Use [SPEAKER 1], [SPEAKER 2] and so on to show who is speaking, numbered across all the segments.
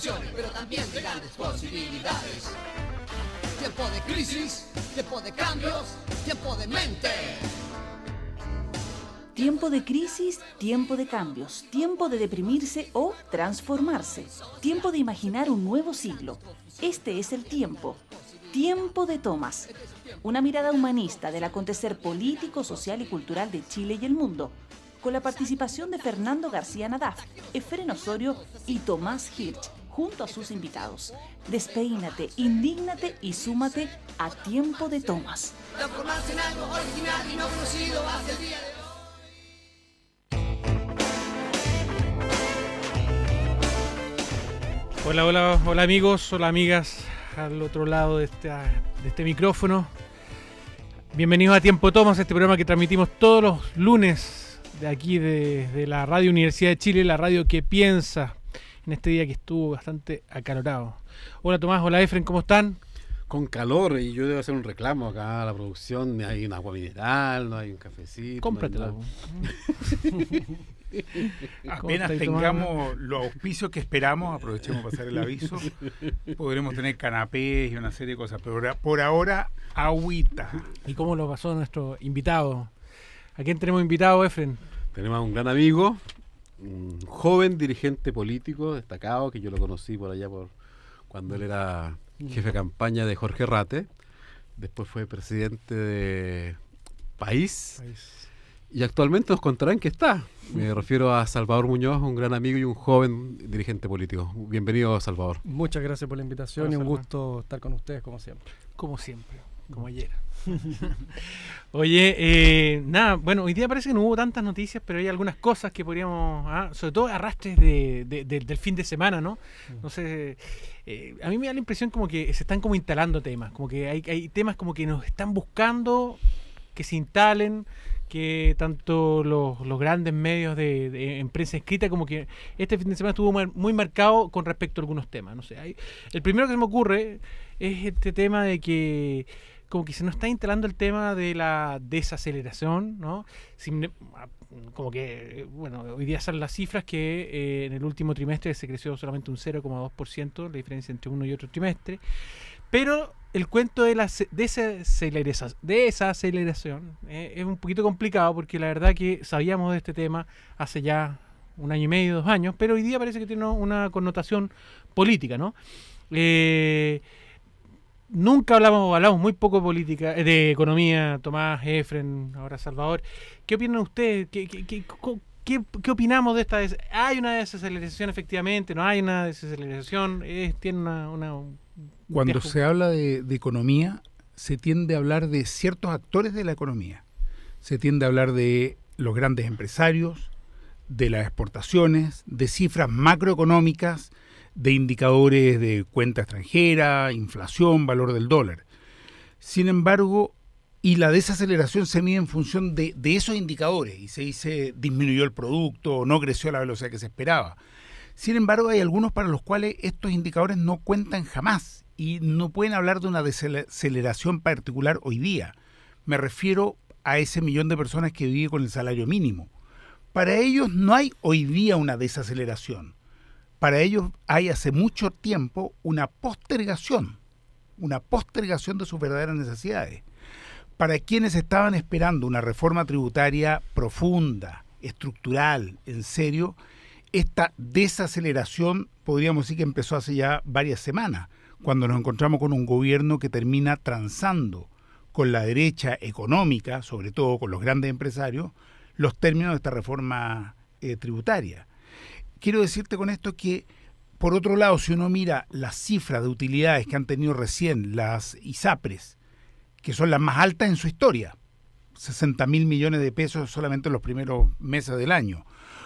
[SPEAKER 1] confusiones, pero también de grandes posibilidades. Tiempo de crisis, tiempo de cambios, tiempo de mente.
[SPEAKER 2] Tiempo de crisis, tiempo de cambios, tiempo de deprimirse o transformarse, tiempo de imaginar un nuevo siglo. Este es el tiempo. Tiempo de Tomas. Una mirada humanista del acontecer político, social y cultural de Chile y el mundo, con la participación de Fernando García Nadaf, Efrén Osorio y Tomás Hirsch, junto a sus invitados. Despeínate, indígnate y súmate a Tiempo de Tomas.
[SPEAKER 1] Transformarse en algo original y no conocido hacia el día de hoy.
[SPEAKER 3] Hola amigos, hola amigas al otro lado de este micrófono. Bienvenidos a Tiempo Tomas, este programa que transmitimos todos los lunes de aquí de la Radio Universidad de Chile, la radio que piensa, en este día que estuvo bastante acalorado. Hola Tomás, hola Efren, ¿cómo están?
[SPEAKER 4] Con calor, y yo debo hacer un reclamo acá a la producción. No hay un agua mineral, no hay un cafecito.
[SPEAKER 3] Cómpratela.
[SPEAKER 5] Apenas tengamos los auspicios que esperamos, aprovechemos para hacer el aviso, podremos tener canapés y una serie de cosas, pero por ahora, agüita.
[SPEAKER 3] ¿Y cómo lo pasó nuestro invitado? ¿A quién tenemos invitado, Efren?
[SPEAKER 4] Tenemos a un gran amigo, un joven dirigente político destacado, que yo lo conocí por allá cuando él era jefe de campaña de Jorge Rate. Después fue presidente de País. Y actualmente nos contarán que está. Me refiero a Salvador Muñoz, un gran amigo y un joven dirigente político. Bienvenido, Salvador.
[SPEAKER 6] Muchas gracias por la invitación.
[SPEAKER 3] Hola,
[SPEAKER 6] y un
[SPEAKER 3] Salvador.
[SPEAKER 6] Gusto estar con ustedes, como siempre.
[SPEAKER 3] Como siempre, como ayer. Oye, nada, bueno, hoy día parece que no hubo tantas noticias, pero hay algunas cosas que podríamos, sobre todo arrastres del fin de semana, ¿no? No sé, a mí me da la impresión como que se están como instalando temas, como que hay temas como que nos están buscando que se instalen, que tanto los grandes medios de prensa escrita como que este fin de semana estuvo muy marcado con respecto a algunos temas. No sé, el primero que se me ocurre es este tema de que como que se nos está instalando el tema de la desaceleración, ¿no? Como que, bueno, hoy día salen las cifras que en el último trimestre se creció solamente un 0,2%, la diferencia entre uno y otro trimestre, pero el cuento de la desaceleración es un poquito complicado, porque la verdad que sabíamos de este tema hace ya un año y medio, 2 años, pero hoy día parece que tiene una connotación política, ¿no? Nunca hablamos muy poco de economía, Tomás, Efren, ahora Salvador. ¿Qué opinan ustedes? ¿Qué opinamos de esta? ¿Hay una desaceleración efectivamente? ¿No hay una desaceleración? ¿Tiene una
[SPEAKER 5] Cuando se habla de economía, se tiende a hablar de ciertos actores de la economía. Se tiende a hablar de los grandes empresarios, de las exportaciones, de cifras macroeconómicas, de indicadores de cuenta extranjera, inflación, valor del dólar. Sin embargo, y la desaceleración se mide en función de esos indicadores, y se dice disminuyó el producto, no creció a la velocidad que se esperaba. Sin embargo, hay algunos para los cuales estos indicadores no cuentan jamás y no pueden hablar de una desaceleración particular hoy día. Me refiero a ese millón de personas que vive con el salario mínimo. Para ellos no hay hoy día una desaceleración. Para ellos hay hace mucho tiempo una postergación de sus verdaderas necesidades. Para quienes estaban esperando una reforma tributaria profunda, estructural, en serio, esta desaceleración podríamos decir que empezó hace ya varias semanas, cuando nos encontramos con un gobierno que termina transando con la derecha económica, sobre todo con los grandes empresarios, los términos de esta reforma tributaria. Quiero decirte con esto que, por otro lado, si uno mira las cifras de utilidades que han tenido recién las ISAPRES, que son las más altas en su historia, 60.000 millones de pesos solamente en los primeros meses del año.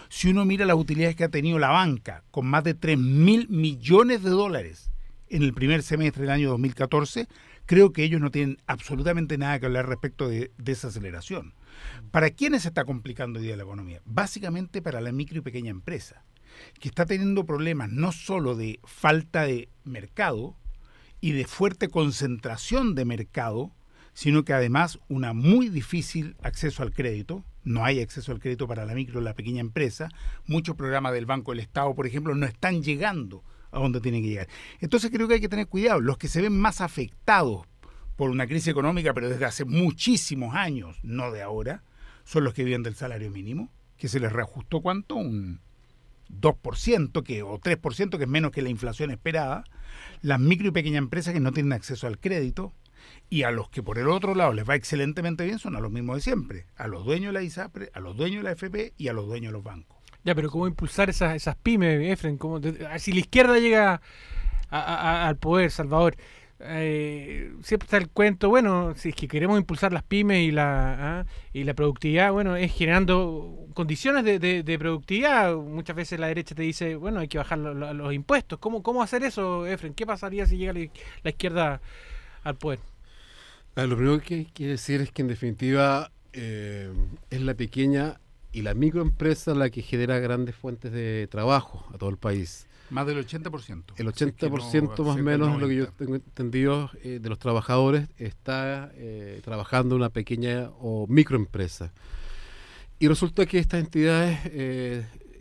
[SPEAKER 5] Si uno mira las utilidades que ha tenido la banca, con más de 3.000 millones de dólares en el primer semestre del año 2014, creo que ellos no tienen absolutamente nada que hablar respecto de desaceleración. ¿Para quiénes se está complicando hoy día la economía? Básicamente para la micro y pequeña empresa, que está teniendo problemas no solo de falta de mercado y de fuerte concentración de mercado, sino que además una muy difícil acceso al crédito. No hay acceso al crédito para la micro y la pequeña empresa. Muchos programas del Banco del Estado, por ejemplo, no están llegando a dónde tiene que llegar. Entonces creo que hay que tener cuidado. Los que se ven más afectados por una crisis económica, pero desde hace muchísimos años, no de ahora, son los que viven del salario mínimo, que se les reajustó ¿cuánto? Un 2% o 3%, que es menos que la inflación esperada. Las micro y pequeñas empresas que no tienen acceso al crédito, y a los que por el otro lado les va excelentemente bien son a los mismos de siempre, a los dueños de la ISAPRE, a los dueños de la AFP y a los dueños de los bancos.
[SPEAKER 3] Ya, pero ¿cómo impulsar esas pymes, Efren? Si la izquierda llega al poder, Salvador, siempre está el cuento, bueno, si es que queremos impulsar las pymes y la productividad, bueno, es generando condiciones de productividad. Muchas veces la derecha te dice, bueno, hay que bajar los impuestos. ¿Cómo hacer eso, Efren? ¿Qué pasaría si llega la izquierda al poder?
[SPEAKER 4] Lo primero que hay que decir es que en definitiva es la pequeña y la microempresa la que genera grandes fuentes de trabajo a todo el país.
[SPEAKER 5] Más del 80%.
[SPEAKER 4] El 80% más o menos, lo que yo tengo entendido, de los trabajadores está trabajando en una pequeña o microempresa. Y resulta que estas entidades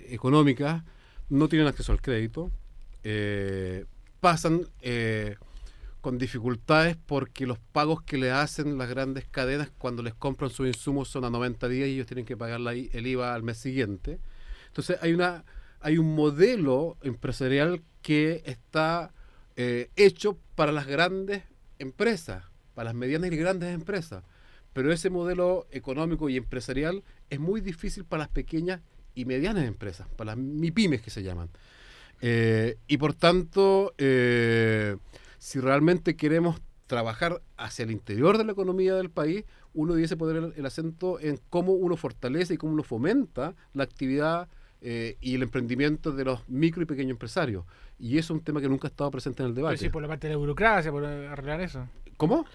[SPEAKER 4] económicas no tienen acceso al crédito, pasan con dificultades porque los pagos que le hacen las grandes cadenas cuando les compran sus insumos son a 90 días y ellos tienen que pagar el IVA al mes siguiente. Entonces hay un modelo empresarial que está hecho para las grandes empresas, para las medianas y grandes empresas, pero ese modelo económico y empresarial es muy difícil para las pequeñas y medianas empresas, para las MIPYMES que se llaman. Y por tanto, si realmente queremos trabajar hacia el interior de la economía del país, uno debiese poner el acento en cómo uno fortalece y cómo uno fomenta la actividad y el emprendimiento de los micro y pequeños empresarios. Y eso es un tema que nunca ha estado presente en el debate.
[SPEAKER 3] Pero sí, por la parte de la burocracia, por arreglar eso.
[SPEAKER 4] ¿Cómo?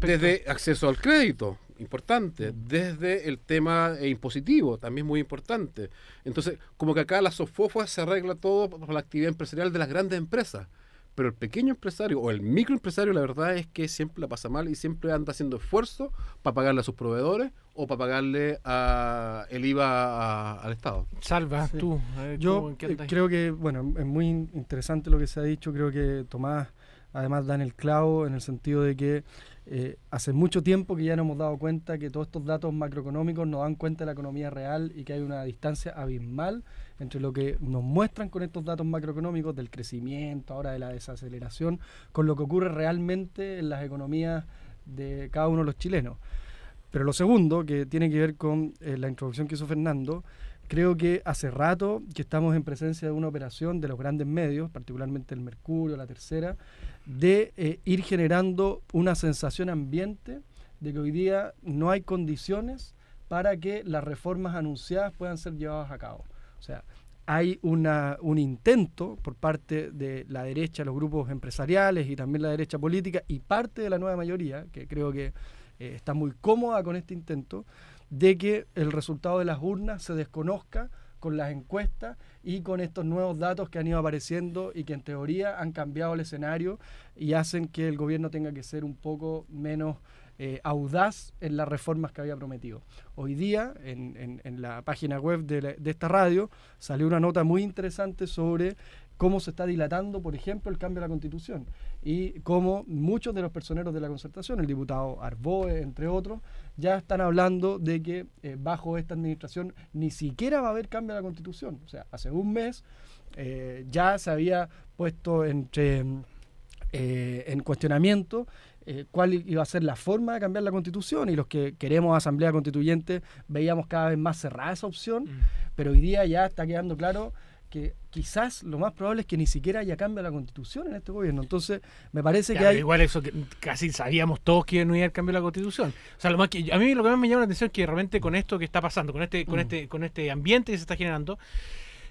[SPEAKER 4] Desde acceso al crédito, importante. Desde el tema impositivo, también muy importante. Entonces, como que acá la SOFOFA se arregla todo por la actividad empresarial de las grandes empresas. Pero el pequeño empresario o el microempresario, la verdad es que siempre la pasa mal y siempre anda haciendo esfuerzo para pagarle a sus proveedores o para pagarle el IVA al Estado.
[SPEAKER 3] Salva, sí. Tú.
[SPEAKER 6] Yo creo que, bueno, es muy interesante lo que se ha dicho. Creo que Tomás, además, da en el clavo en el sentido de que hace mucho tiempo que ya nos hemos dado cuenta que todos estos datos macroeconómicos no dan cuenta de la economía real y que hay una distancia abismal entre lo que nos muestran con estos datos macroeconómicos del crecimiento, ahora de la desaceleración, con lo que ocurre realmente en las economías de cada uno de los chilenos. Pero lo segundo, que tiene que ver con la introducción que hizo Fernando, creo que hace rato que estamos en presencia de una operación de los grandes medios, particularmente el Mercurio, la Tercera, de ir generando una sensación ambiente de que hoy día no hay condiciones para que las reformas anunciadas puedan ser llevadas a cabo. O sea, hay un intento por parte de la derecha, los grupos empresariales y también la derecha política y parte de la nueva mayoría, que creo que está muy cómoda con este intento, de que el resultado de las urnas se desconozca con las encuestas y con estos nuevos datos que han ido apareciendo y que en teoría han cambiado el escenario y hacen que el gobierno tenga que ser un poco menos audaz en las reformas que había prometido. Hoy día, en la página web de esta radio, salió una nota muy interesante sobre cómo se está dilatando, por ejemplo, el cambio de la Constitución y cómo muchos de los personeros de la concertación, el diputado Arboe, entre otros, ya están hablando de que bajo esta administración ni siquiera va a haber cambio de la Constitución. O sea, hace un mes ya se había puesto en cuestionamiento cuál iba a ser la forma de cambiar la Constitución, y los que queremos Asamblea Constituyente veíamos cada vez más cerrada esa opción, pero hoy día ya está quedando claro que quizás lo más probable es que ni siquiera haya cambio a la Constitución en este gobierno. Entonces, me parece que hay...
[SPEAKER 3] Igual eso que casi sabíamos todos que no iba a haber cambio a la Constitución. O sea, a mí lo que más me llama la atención es que realmente con esto que está pasando, con este ambiente que se está generando,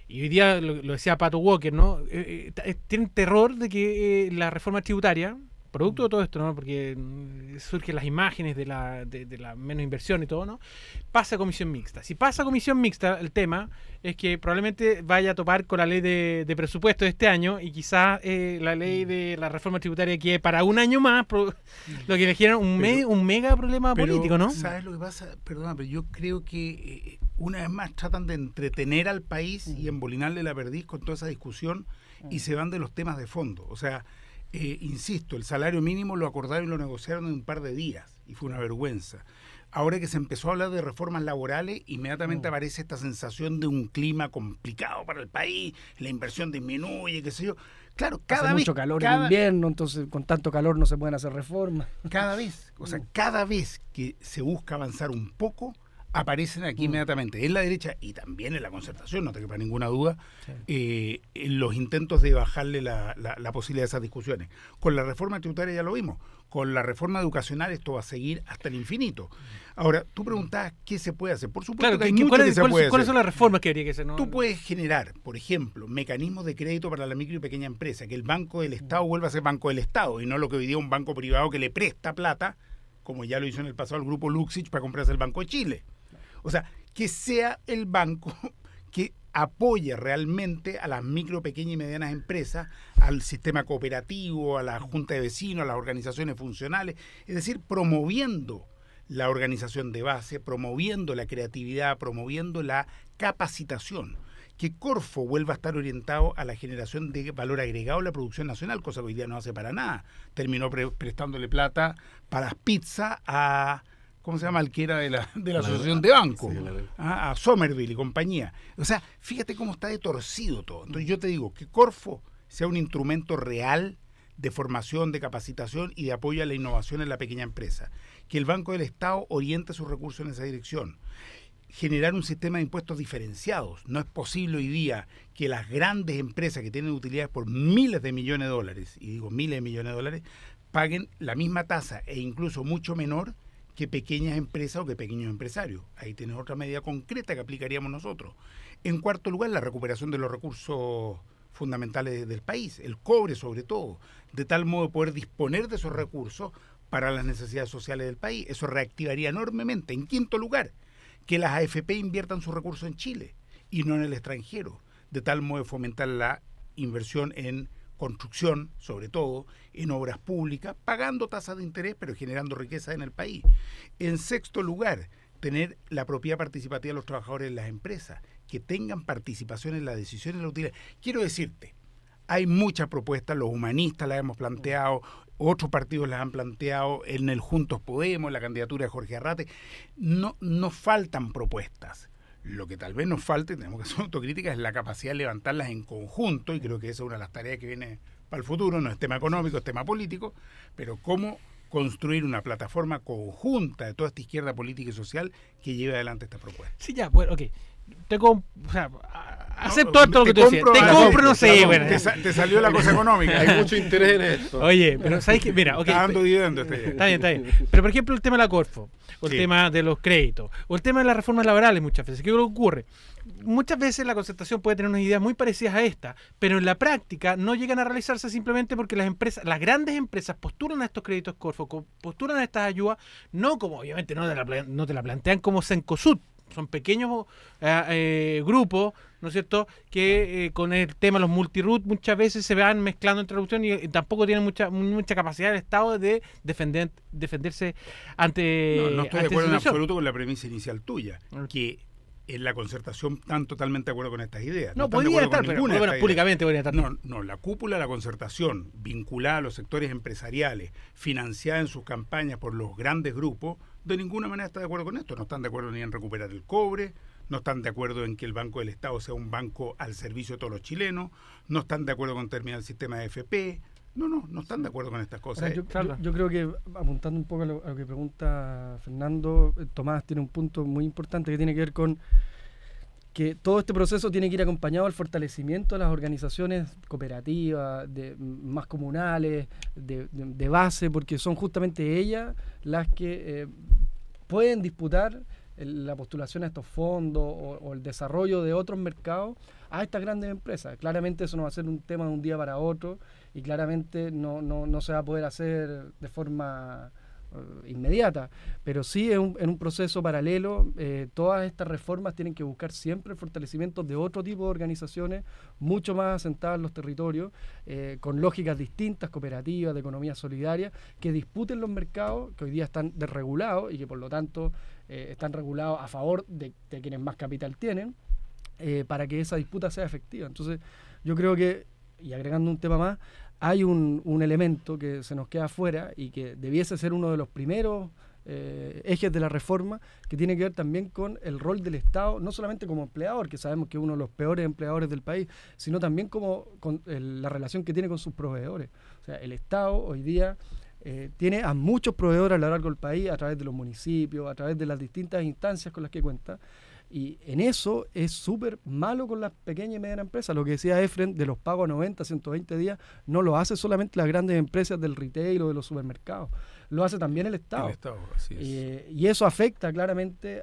[SPEAKER 3] y hoy día lo decía Pato Walker, ¿no? Tienen terror de que la reforma tributaria, producto de todo esto, ¿no? Porque surgen las imágenes de la menos inversión y todo, ¿no? Pasa a comisión mixta. Si pasa a comisión mixta, el tema es que probablemente vaya a topar con la ley de presupuesto de este año y quizás la ley de la reforma tributaria quede para un año más, lo que le genera un mega problema político, ¿no?
[SPEAKER 5] ¿Sabes lo que pasa? Perdona, pero yo creo que una vez más tratan de entretener al país y embolinarle la perdiz con toda esa discusión y se van de los temas de fondo. O sea, insisto, el salario mínimo lo acordaron y lo negociaron en un par de días y fue una vergüenza. Ahora que se empezó a hablar de reformas laborales, inmediatamente aparece esta sensación de un clima complicado para el país, la inversión disminuye, qué sé yo. Claro,
[SPEAKER 6] Hace mucho calor en invierno, entonces con tanto calor no se pueden hacer reformas.
[SPEAKER 5] Cada vez que se busca avanzar un poco, aparecen aquí inmediatamente, en la derecha y también en la concertación, no te quepa ninguna duda, en los intentos de bajarle la posibilidad de esas discusiones. Con la reforma tributaria ya lo vimos, con la reforma educacional esto va a seguir hasta el infinito. Ahora, tú preguntabas qué se puede hacer. Por supuesto que hay mucho que se puede hacer.
[SPEAKER 3] ¿Cuáles son las reformas que habría que hacer? ¿No?
[SPEAKER 5] Tú puedes generar, por ejemplo, mecanismos de crédito para la micro y pequeña empresa, que el Banco del Estado vuelva a ser Banco del Estado y no lo que hoy día es un banco privado que le presta plata, como ya lo hizo en el pasado el grupo Luxich para comprarse el Banco de Chile. O sea, que sea el banco que apoye realmente a las micro, pequeñas y medianas empresas, al sistema cooperativo, a la junta de vecinos, a las organizaciones funcionales, es decir, promoviendo la organización de base, promoviendo la creatividad, promoviendo la capacitación. Que Corfo vuelva a estar orientado a la generación de valor agregado a la producción nacional, cosa que hoy día no hace para nada. Terminó prestándole plata para las pizzas a... ¿Cómo se llama? El que era de la asociación de bancos, a Somerville y compañía. O sea, fíjate cómo está de torcido todo. Entonces yo te digo que Corfo sea un instrumento real de formación, de capacitación y de apoyo a la innovación en la pequeña empresa. Que el Banco del Estado oriente sus recursos en esa dirección. Generar un sistema de impuestos diferenciados. No es posible hoy día que las grandes empresas que tienen utilidades por miles de millones de dólares, y digo miles de millones de dólares, paguen la misma tasa e incluso mucho menor que pequeñas empresas o que pequeños empresarios. Ahí tienes otra medida concreta que aplicaríamos nosotros. En cuarto lugar, la recuperación de los recursos fundamentales del país, el cobre sobre todo, de tal modo poder disponer de esos recursos para las necesidades sociales del país. Eso reactivaría enormemente. En quinto lugar, que las AFP inviertan sus recursos en Chile y no en el extranjero, de tal modo de fomentar la inversión en construcción, sobre todo, en obras públicas, pagando tasas de interés, pero generando riqueza en el país. En sexto lugar, tener la propiedad participativa de los trabajadores en las empresas, que tengan participación en las decisiones de la utilidad. Quiero decirte, hay muchas propuestas, los humanistas las hemos planteado, otros partidos las han planteado, en el Juntos Podemos, la candidatura de Jorge Arrate. No faltan propuestas. Lo que tal vez nos falte, tenemos que hacer autocrítica, es la capacidad de levantarlas en conjunto, y creo que esa es una de las tareas que viene para el futuro, no es tema económico, es tema político, pero cómo construir una plataforma conjunta de toda esta izquierda política y social que lleve adelante esta propuesta.
[SPEAKER 3] Sí, ya, bueno, ok. Acepto todo lo que tú decías. Te compro, no sé, bueno.
[SPEAKER 5] Te salió la cosa económica.
[SPEAKER 4] Hay mucho interés en esto.
[SPEAKER 3] Oye, pero ¿sabes qué? Mira, ok.
[SPEAKER 5] Está dando dividendos.
[SPEAKER 3] Está bien. Pero, por ejemplo, el tema de la Corfo, o el tema de los créditos, o el tema de las reformas laborales muchas veces. ¿Qué es lo que ocurre? Muchas veces la concertación puede tener unas ideas muy parecidas a esta, pero en la práctica no llegan a realizarse simplemente porque las grandes empresas postulan a estos créditos Corfo, postulan a estas ayudas, no como, obviamente, no te la plantean como Cencosud. Son pequeños grupos, ¿no es cierto?, que con el tema de los multiroot muchas veces se van mezclando entre la cuestión y tampoco tienen mucha capacidad del Estado de defenderse ante.
[SPEAKER 5] No estoy de acuerdo en absoluto con la premisa inicial tuya, que en la concertación están totalmente de acuerdo con estas ideas.
[SPEAKER 3] No podría estar, pero públicamente podría estar.
[SPEAKER 5] No, la cúpula de la concertación, vinculada a los sectores empresariales, financiada en sus campañas por los grandes grupos, de ninguna manera está de acuerdo con esto. No están de acuerdo ni en recuperar el cobre, no están de acuerdo en que el Banco del Estado sea un banco al servicio de todos los chilenos, no están de acuerdo con terminar el sistema de AFP. No están de acuerdo con estas cosas.
[SPEAKER 6] Yo creo que, apuntando un poco a lo que pregunta Fernando, Tomás tiene un punto muy importante que tiene que ver con que todo este proceso tiene que ir acompañado al fortalecimiento de las organizaciones cooperativas, más comunales, de base, porque son justamente ellas las que pueden disputar la postulación a estos fondos o el desarrollo de otros mercados a estas grandes empresas. Claramente eso no va a ser un tema de un día para otro y claramente no se va a poder hacer de forma inmediata, pero sí en un proceso paralelo. Todas estas reformas tienen que buscar siempre el fortalecimiento de otro tipo de organizaciones mucho más asentadas en los territorios, con lógicas distintas, cooperativas, de economía solidaria, que disputen los mercados que hoy día están desregulados y que por lo tanto están regulados a favor de quienes más capital tienen, para que esa disputa sea efectiva. Entonces yo creo que y agregando un tema más, hay un elemento que se nos queda afuera y que debiese ser uno de los primeros ejes de la reforma, que tiene que ver también con el rol del Estado, no solamente como empleador, que sabemos que es uno de los peores empleadores del país, sino también con la relación que tiene con sus proveedores. O sea, el Estado hoy día tiene a muchos proveedores a lo largo del país, a través de los municipios, a través de las distintas instancias con las que cuenta, y en eso es súper malo con las pequeñas y medianas empresas. Lo que decía Efren de los pagos a 90, 120 días, no lo hace solamente las grandes empresas del retail o de los supermercados, lo hace también el Estado.
[SPEAKER 5] El Estado, así es.
[SPEAKER 6] Y eso afecta claramente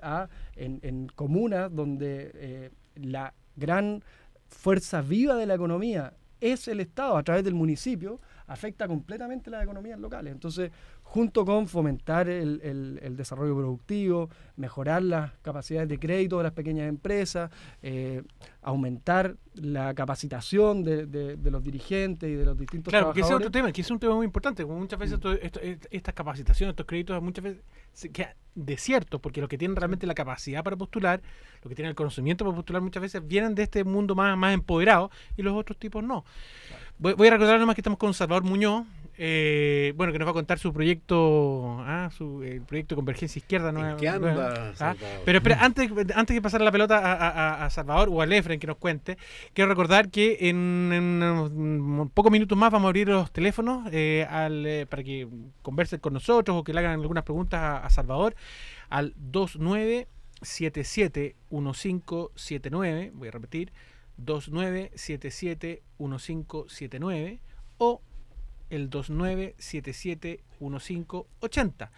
[SPEAKER 6] en comunas donde la gran fuerza viva de la economía es el Estado a través del municipio, afecta completamente las economías locales. Entonces, junto con fomentar el desarrollo productivo, mejorar las capacidades de crédito de las pequeñas empresas, aumentar la capacitación de los dirigentes y de los distintos
[SPEAKER 3] trabajadores. Claro, que ese es otro tema, que es un tema muy importante. Muchas veces estas capacitaciones, estos créditos, muchas veces se quedan desiertos, porque los que tienen realmente la capacidad para postular, los que tienen el conocimiento para postular, muchas veces vienen de este mundo más empoderado y los otros tipos no. Claro. Voy a recordar nomás que estamos con Salvador Muñoz, que nos va a contar su proyecto, el proyecto Convergencia Izquierda.
[SPEAKER 4] ¿En qué anda, Salvador?
[SPEAKER 3] Pero espera, antes de pasar la pelota a Salvador o a Efren que nos cuente, quiero recordar que en pocos minutos más vamos a abrir los teléfonos para que conversen con nosotros o que le hagan algunas preguntas a Salvador al 2977-1579, voy a repetir, 2977-1579 o el 2977-1580.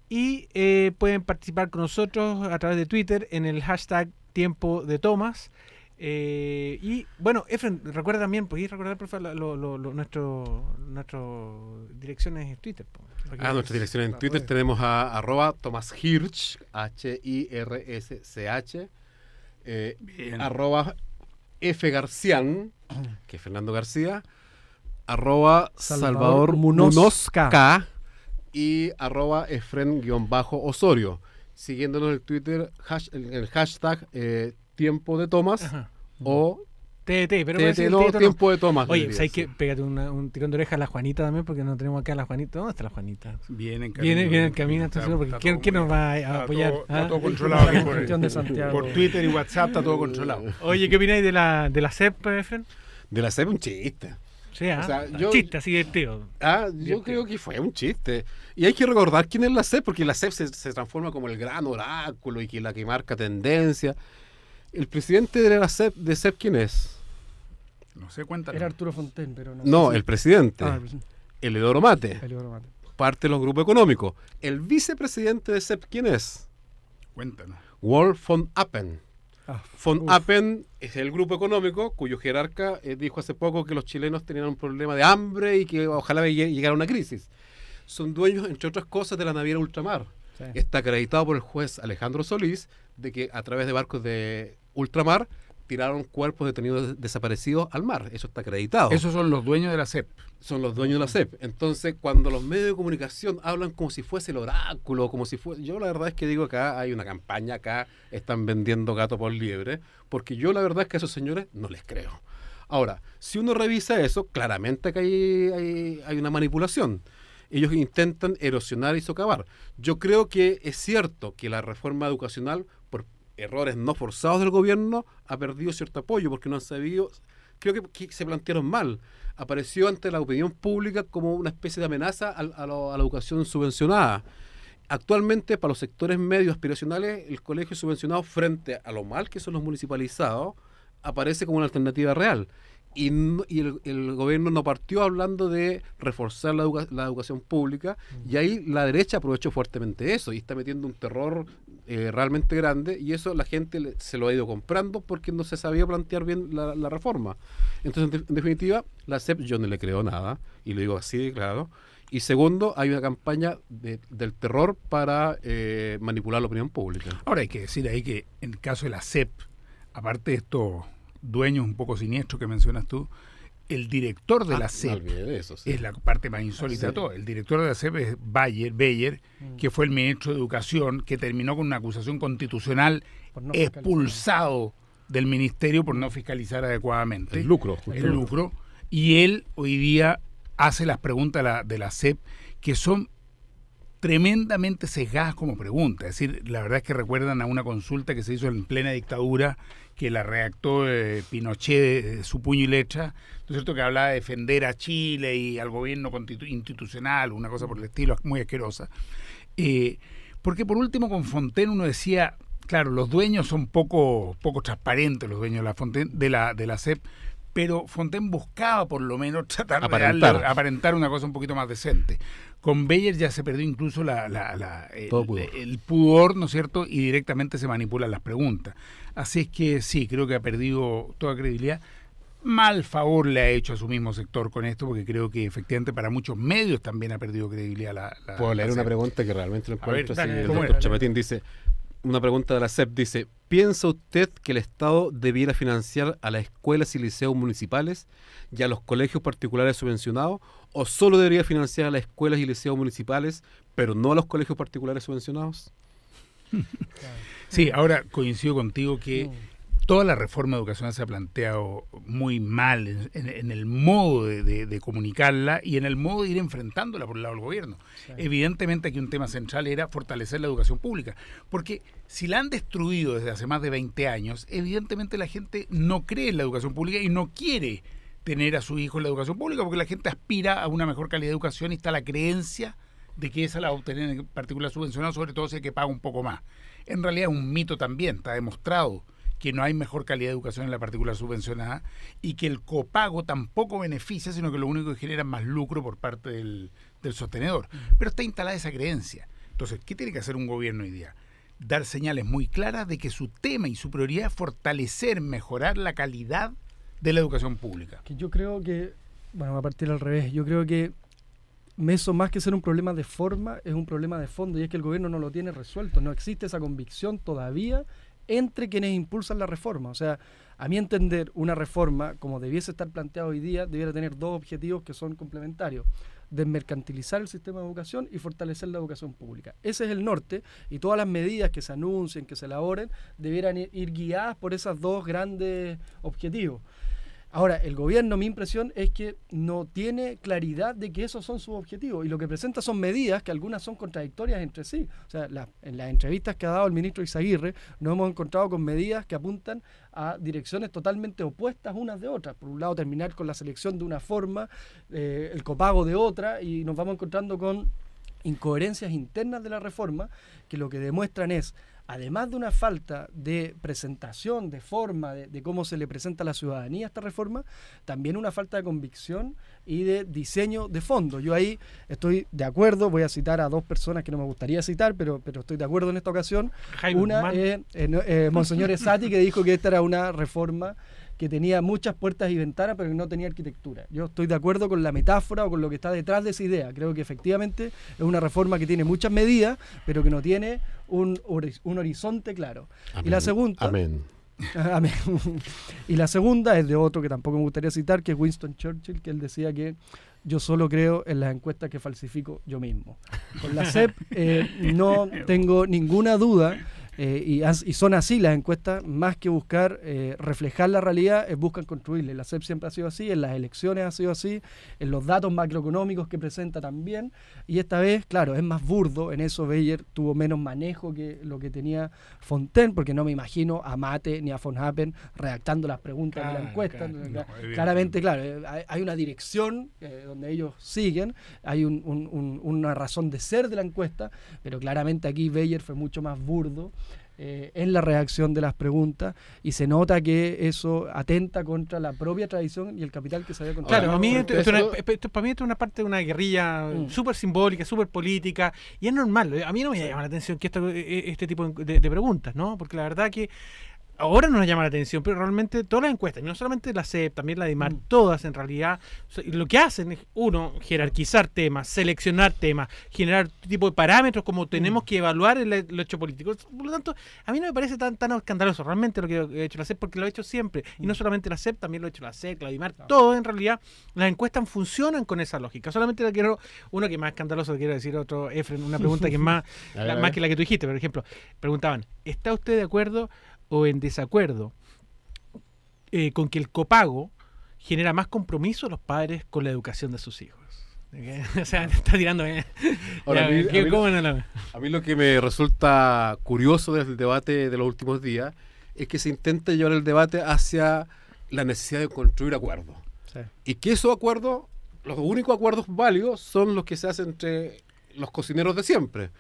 [SPEAKER 3] Y pueden participar con nosotros a través de Twitter en el hashtag Tiempo de Tomas. Y bueno, Efren, recuerda también, ¿podéis recordar por favor nuestras direcciones en Twitter?
[SPEAKER 4] Nuestras direcciones en Twitter tenemos a @TomasHirsch, HIRSCH, @FGarcián, que es Fernando García, @Salvador Munoz K y @Efren_Osorio, siguiéndonos en el Twitter el hashtag Tiempo de Tomas. Ajá. O
[SPEAKER 3] TT, pero
[SPEAKER 4] Tiempo de Tomas.
[SPEAKER 3] Oye, ¿sabes qué? Pégate un tirón de oreja a la Juanita también, porque no tenemos acá a la Juanita. ¿Dónde está la Juanita?
[SPEAKER 5] Viene en camino.
[SPEAKER 3] Viene en camino, porque ¿quién nos va a apoyar?
[SPEAKER 5] Está todo controlado aquí por Twitter y WhatsApp, está todo controlado.
[SPEAKER 3] Oye, ¿qué opináis de la CEP, Efren?
[SPEAKER 4] De la CEP un chiste.
[SPEAKER 3] Sí, chiste así divertido.
[SPEAKER 4] Yo creo que fue un chiste. Y hay que recordar quién es la CEP, porque la CEP se transforma como el gran oráculo y que la que marca tendencia. ¿El presidente de la CEP, quién es?
[SPEAKER 5] No sé, cuéntalo.
[SPEAKER 6] Era Arturo Fontaine, pero no.
[SPEAKER 4] No, el presidente. Eleodoro Mate. Parte de los grupos económicos. ¿El vicepresidente de CEP quién es?
[SPEAKER 5] Cuéntanos.
[SPEAKER 4] Wolf von Appen. Von Appen es el grupo económico cuyo jerarca dijo hace poco que los chilenos tenían un problema de hambre y que ojalá llegara una crisis. Son dueños, entre otras cosas, de la naviera Ultramar. Sí. Está acreditado por el juez Alejandro Solís de que a través de barcos de Ultramar tiraron cuerpos detenidos desaparecidos al mar. Eso está acreditado.
[SPEAKER 5] Esos son los dueños de la CEP.
[SPEAKER 4] Son los dueños de la CEP. Entonces, cuando los medios de comunicación hablan como si fuese el oráculo, como si fuese... Yo la verdad es que digo, acá hay una campaña, acá están vendiendo gato por liebre, porque yo la verdad es que a esos señores no les creo. Ahora, si uno revisa eso, claramente que hay una manipulación. Ellos intentan erosionar y socavar. Yo creo que es cierto que la reforma educacional, por errores no forzados del gobierno, ha perdido cierto apoyo, porque no han sabido... Creo que se plantearon mal. Apareció ante la opinión pública como una especie de amenaza a la educación subvencionada. Actualmente, para los sectores medios aspiracionales, el colegio subvencionado, frente a lo mal que son los municipalizados, aparece como una alternativa real. Y el gobierno no partió hablando de reforzar la educación pública, y ahí la derecha aprovechó fuertemente eso y está metiendo un terror realmente grande, y eso la gente se lo ha ido comprando porque no se sabía plantear bien la reforma. Entonces, en definitiva, la CEP yo no le creo nada, y lo digo así de claro. Y segundo, hay una campaña del terror para manipular la opinión pública.
[SPEAKER 5] Ahora hay que decir ahí que en el caso de la CEP, aparte de estos dueños un poco siniestros que mencionas tú, el director de la CEP es la parte más insólita de todo. El director de la CEP es Beyer, que fue el ministro de Educación, que terminó con una acusación constitucional, expulsado del ministerio por no fiscalizar adecuadamente.
[SPEAKER 4] El lucro.
[SPEAKER 5] Y él hoy día hace las preguntas de la SEP que son tremendamente sesgadas como preguntas. Es decir, la verdad es que recuerdan a una consulta que se hizo en plena dictadura, que la redactó Pinochet de su puño y letra, ¿no es cierto?, que hablaba de defender a Chile y al gobierno institucional, una cosa por el estilo, muy asquerosa. Porque por último con Fontaine uno decía, claro, los dueños son poco transparentes, los dueños de la SEP, pero Fontaine buscaba por lo menos tratar de aparentar una cosa un poquito más decente. Con Beyer ya se perdió incluso el pudor, ¿no es cierto?, y directamente se manipulan las preguntas. Así es que sí, creo que ha perdido toda credibilidad. Mal favor le ha hecho a su mismo sector con esto, porque creo que efectivamente para muchos medios también ha perdido credibilidad.
[SPEAKER 4] Puedo leer una pregunta que realmente lo encuentro.
[SPEAKER 5] Dale,
[SPEAKER 4] el doctor Chapetín dice, una pregunta de la SEP dice, ¿piensa usted que el Estado debiera financiar a las escuelas y liceos municipales y a los colegios particulares subvencionados, o solo debería financiar a las escuelas y liceos municipales, pero no a los colegios particulares subvencionados?
[SPEAKER 5] Sí, ahora coincido contigo que toda la reforma educacional se ha planteado muy mal en el modo de comunicarla y en el modo de ir enfrentándola por el lado del gobierno. Sí. Evidentemente aquí un tema central era fortalecer la educación pública, porque si la han destruido desde hace más de 20 años, evidentemente la gente no cree en la educación pública y no quiere tener a su hijo en la educación pública, porque la gente aspira a una mejor calidad de educación y está la creencia de que esa la va a obtener en particular subvencionada, sobre todo si hay que pagar un poco más. En realidad es un mito también, está demostrado que no hay mejor calidad de educación en la particular subvencionada y que el copago tampoco beneficia, sino que lo único que genera es más lucro por parte del sostenedor. Pero está instalada esa creencia. Entonces, ¿qué tiene que hacer un gobierno hoy día? Dar señales muy claras de que su tema y su prioridad es fortalecer, mejorar la calidad de la educación pública.
[SPEAKER 6] Que yo creo que, bueno, a partir al revés, yo creo que eso más que ser un problema de forma, es un problema de fondo, y es que el gobierno no lo tiene resuelto, no existe esa convicción todavía entre quienes impulsan la reforma. O sea, a mi entender, una reforma, como debiese estar planteada hoy día, debiera tener dos objetivos que son complementarios: desmercantilizar el sistema de educación y fortalecer la educación pública. Ese es el norte, y todas las medidas que se anuncien, que se elaboren, debieran ir guiadas por esos dos grandes objetivos. Ahora, el gobierno, mi impresión es que no tiene claridad de que esos son sus objetivos, y lo que presenta son medidas que algunas son contradictorias entre sí. O sea, en las entrevistas que ha dado el ministro Izaguirre nos hemos encontrado con medidas que apuntan a direcciones totalmente opuestas unas de otras. Por un lado, terminar con la selección de una forma, el copago de otra, y nos vamos encontrando con incoherencias internas de la reforma que lo que demuestran es, además de una falta de presentación, de forma, de cómo se le presenta a la ciudadanía esta reforma, también una falta de convicción y de diseño de fondo. Yo ahí estoy de acuerdo, voy a citar a dos personas que no me gustaría citar, pero estoy de acuerdo en esta ocasión. Una es Monseñor Esati, que dijo que esta era una reforma que tenía muchas puertas y ventanas, pero que no tenía arquitectura. Yo estoy de acuerdo con la metáfora o con lo que está detrás de esa idea. Creo que efectivamente es una reforma que tiene muchas medidas, pero que no tiene un horizonte claro.
[SPEAKER 4] Amén.
[SPEAKER 6] Y la segunda...
[SPEAKER 4] Amén.
[SPEAKER 6] Amén. Y la segunda es de otro que tampoco me gustaría citar, que es Winston Churchill, que él decía que yo solo creo en las encuestas que falsifico yo mismo. Con la SEP no tengo ninguna duda. Y son así las encuestas, más que buscar reflejar la realidad, buscan construirla. La SEP siempre ha sido así, en las elecciones ha sido así, en los datos macroeconómicos que presenta también, y esta vez, claro, es más burdo. En eso Beyer tuvo menos manejo que lo que tenía Fontaine, porque no me imagino a Mate ni a von Happen redactando las preguntas de la encuesta. Claramente, claro, hay una dirección donde ellos siguen, hay una razón de ser de la encuesta, pero claramente aquí Beyer fue mucho más burdo en la redacción de las preguntas, y se nota que eso atenta contra la propia tradición y el capital que se había construido.
[SPEAKER 3] Claro, para mí esto es una parte de una guerrilla súper simbólica, súper política, y es normal. A mí no me llama la atención que este tipo de preguntas, ¿no? Porque la verdad que ahora no nos llama la atención, pero realmente todas las encuestas, y no solamente la CEP, también la DIMAR, todas en realidad, lo que hacen es, uno, jerarquizar temas, seleccionar temas, generar tipo de parámetros como tenemos que evaluar el hecho político. Por lo tanto, a mí no me parece tan escandaloso realmente lo que ha hecho la CEP, porque lo ha hecho siempre, y no solamente la CEP, también lo ha hecho la CEP, la DIMAR, todo en realidad, las encuestas funcionan con esa lógica. Solamente le quiero, uno que es más escandaloso, le quiero decir otro, Efren, una pregunta que es más, más que la que tú dijiste. Por ejemplo, preguntaban, ¿está usted de acuerdo o en desacuerdo con que el copago genera más compromiso a los padres con la educación de sus hijos. O sea, te está tirando.
[SPEAKER 4] Ahora,
[SPEAKER 3] A
[SPEAKER 4] a mí lo que me resulta curioso del debate de los últimos días es que se intenta llevar el debate hacia la necesidad de construir acuerdos.
[SPEAKER 6] Sí.
[SPEAKER 4] Y que esos acuerdos, los únicos acuerdos válidos son los que se hacen entre los cocineros de siempre.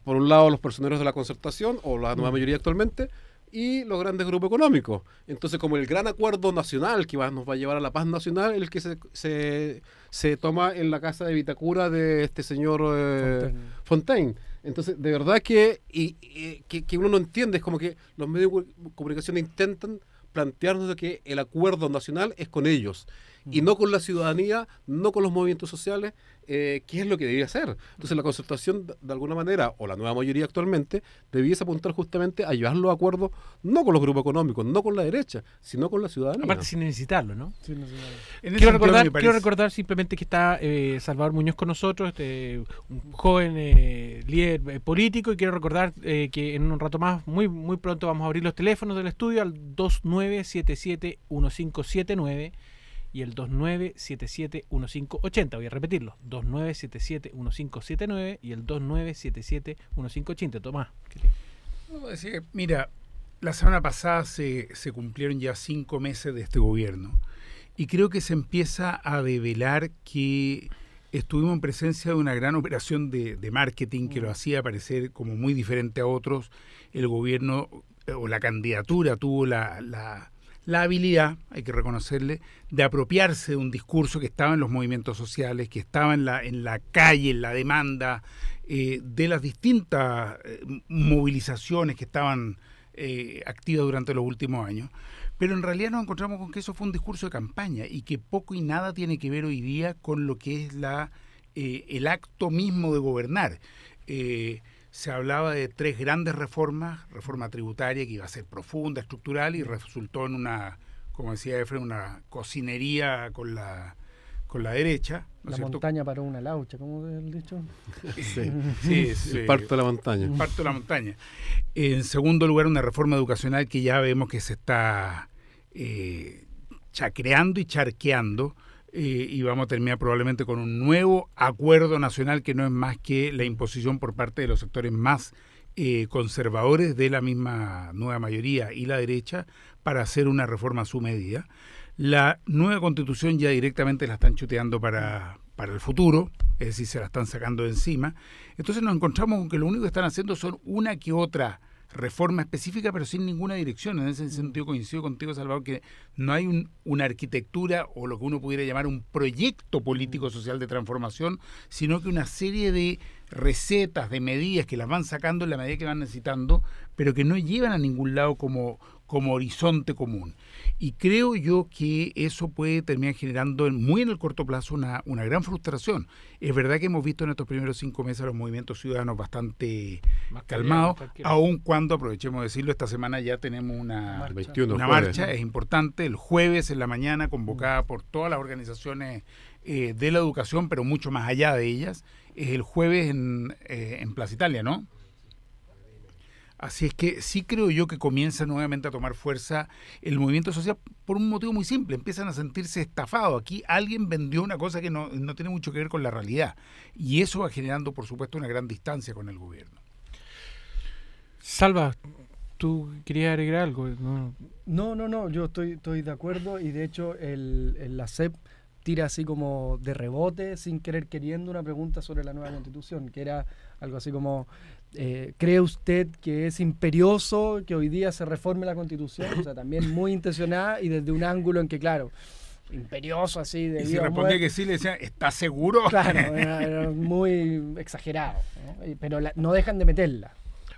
[SPEAKER 4] Por un lado, los personeros de la concertación, o la nueva mayoría actualmente, y los grandes grupos económicos. Entonces, como el gran acuerdo nacional que nos va a llevar a la paz nacional, el que se toma en la casa de Vitacura de este señor Fontaine. Entonces, de verdad que uno no entiende, es como que los medios de comunicación intentan plantearnos de que el acuerdo nacional es con ellos y no con la ciudadanía, no con los movimientos sociales, que es lo que debería ser. Entonces la concertación, de alguna manera, o la nueva mayoría actualmente, debiese apuntar justamente a llevar los acuerdos no con los grupos económicos, no con la derecha, sino con la ciudadanía.
[SPEAKER 3] Aparte sin necesitarlo, ¿no?
[SPEAKER 6] Sí, no sé.
[SPEAKER 3] Quiero recordar simplemente que está Salvador Muñoz con nosotros, un joven líder político, y quiero recordar que en un rato más, muy pronto, vamos a abrir los teléfonos del estudio al 2977-1579 y el 2977-1580. Voy a repetirlo, 2977-1579 y el 2977-1580. Tomás.
[SPEAKER 5] Mira, la semana pasada se cumplieron ya 5 meses de este gobierno y creo que se empieza a develar que estuvimos en presencia de una gran operación de marketing que lo hacía parecer como muy diferente a otros. El gobierno o la candidatura tuvo la habilidad, hay que reconocerle, de apropiarse de un discurso que estaba en los movimientos sociales, que estaba en la calle, en la demanda, de las distintas movilizaciones que estaban activas durante los últimos años. Pero en realidad nos encontramos con que eso fue un discurso de campaña y que poco y nada tiene que ver hoy día con lo que es el acto mismo de gobernar. Se hablaba de 3 grandes reformas: reforma tributaria que iba a ser profunda, estructural, y resultó en una, como decía Efraín, una cocinería con la derecha. ¿no
[SPEAKER 6] La
[SPEAKER 5] cierto?
[SPEAKER 6] montaña paró una laucha, ¿cómo es el dicho?
[SPEAKER 5] Sí,
[SPEAKER 4] El parto de la montaña.
[SPEAKER 5] El parto de la montaña. En segundo lugar, una reforma educacional que ya vemos que se está chacreando y charqueando, y vamos a terminar probablemente con un nuevo acuerdo nacional que no es más que la imposición por parte de los sectores más conservadores de la misma nueva mayoría y la derecha para hacer una reforma a su medida. La nueva constitución ya directamente la están chuteando para el futuro, es decir, se la están sacando de encima. Entonces nos encontramos con que lo único que están haciendo son una que otra reforma específica, pero sin ninguna dirección. En ese sentido coincido contigo, Salvador, que no hay una arquitectura o lo que uno pudiera llamar un proyecto político-social de transformación, sino que una serie de recetas, de medidas que las van sacando en la medida que van necesitando, pero que no llevan a ningún lado como horizonte común. Y creo yo que eso puede terminar generando muy en el corto plazo una gran frustración. Es verdad que hemos visto en estos primeros 5 meses a los movimientos ciudadanos bastante más calmados, aun cuando, aprovechemos de decirlo, esta semana ya tenemos una marcha, es importante, el jueves en la mañana, convocada por todas las organizaciones de la educación, pero mucho más allá de ellas, es el jueves en Plaza Italia, ¿no? Así es que sí creo yo que comienza nuevamente a tomar fuerza el movimiento social por un motivo muy simple: empiezan a sentirse estafados. Aquí alguien vendió una cosa que no tiene mucho que ver con la realidad, y eso va generando, por supuesto, una gran distancia con el gobierno.
[SPEAKER 3] Salva, ¿tú querías agregar algo?
[SPEAKER 6] No, yo estoy de acuerdo, y de hecho la CEP tira así como de rebote, sin querer queriendo, una pregunta sobre la nueva Constitución, que era algo así como: ¿cree usted que es imperioso que hoy día se reforme la Constitución? O sea, también muy intencionada y desde un ángulo en que, claro, imperioso así de...
[SPEAKER 5] Y si respondía que sí, le decían: ¿está seguro?
[SPEAKER 6] Claro, era muy exagerado, ¿no? Pero no dejan de meterla.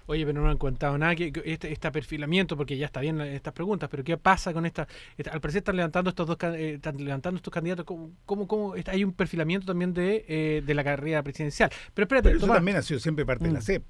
[SPEAKER 3] Oye, pero no han contado nada que este perfilamiento, porque ya está bien estas preguntas, pero ¿qué pasa con esta? Al parecer están levantando estos candidatos. ¿Cómo hay un perfilamiento también de la carrera presidencial? Pero espérate,
[SPEAKER 5] eso también ha sido siempre parte de la CEP.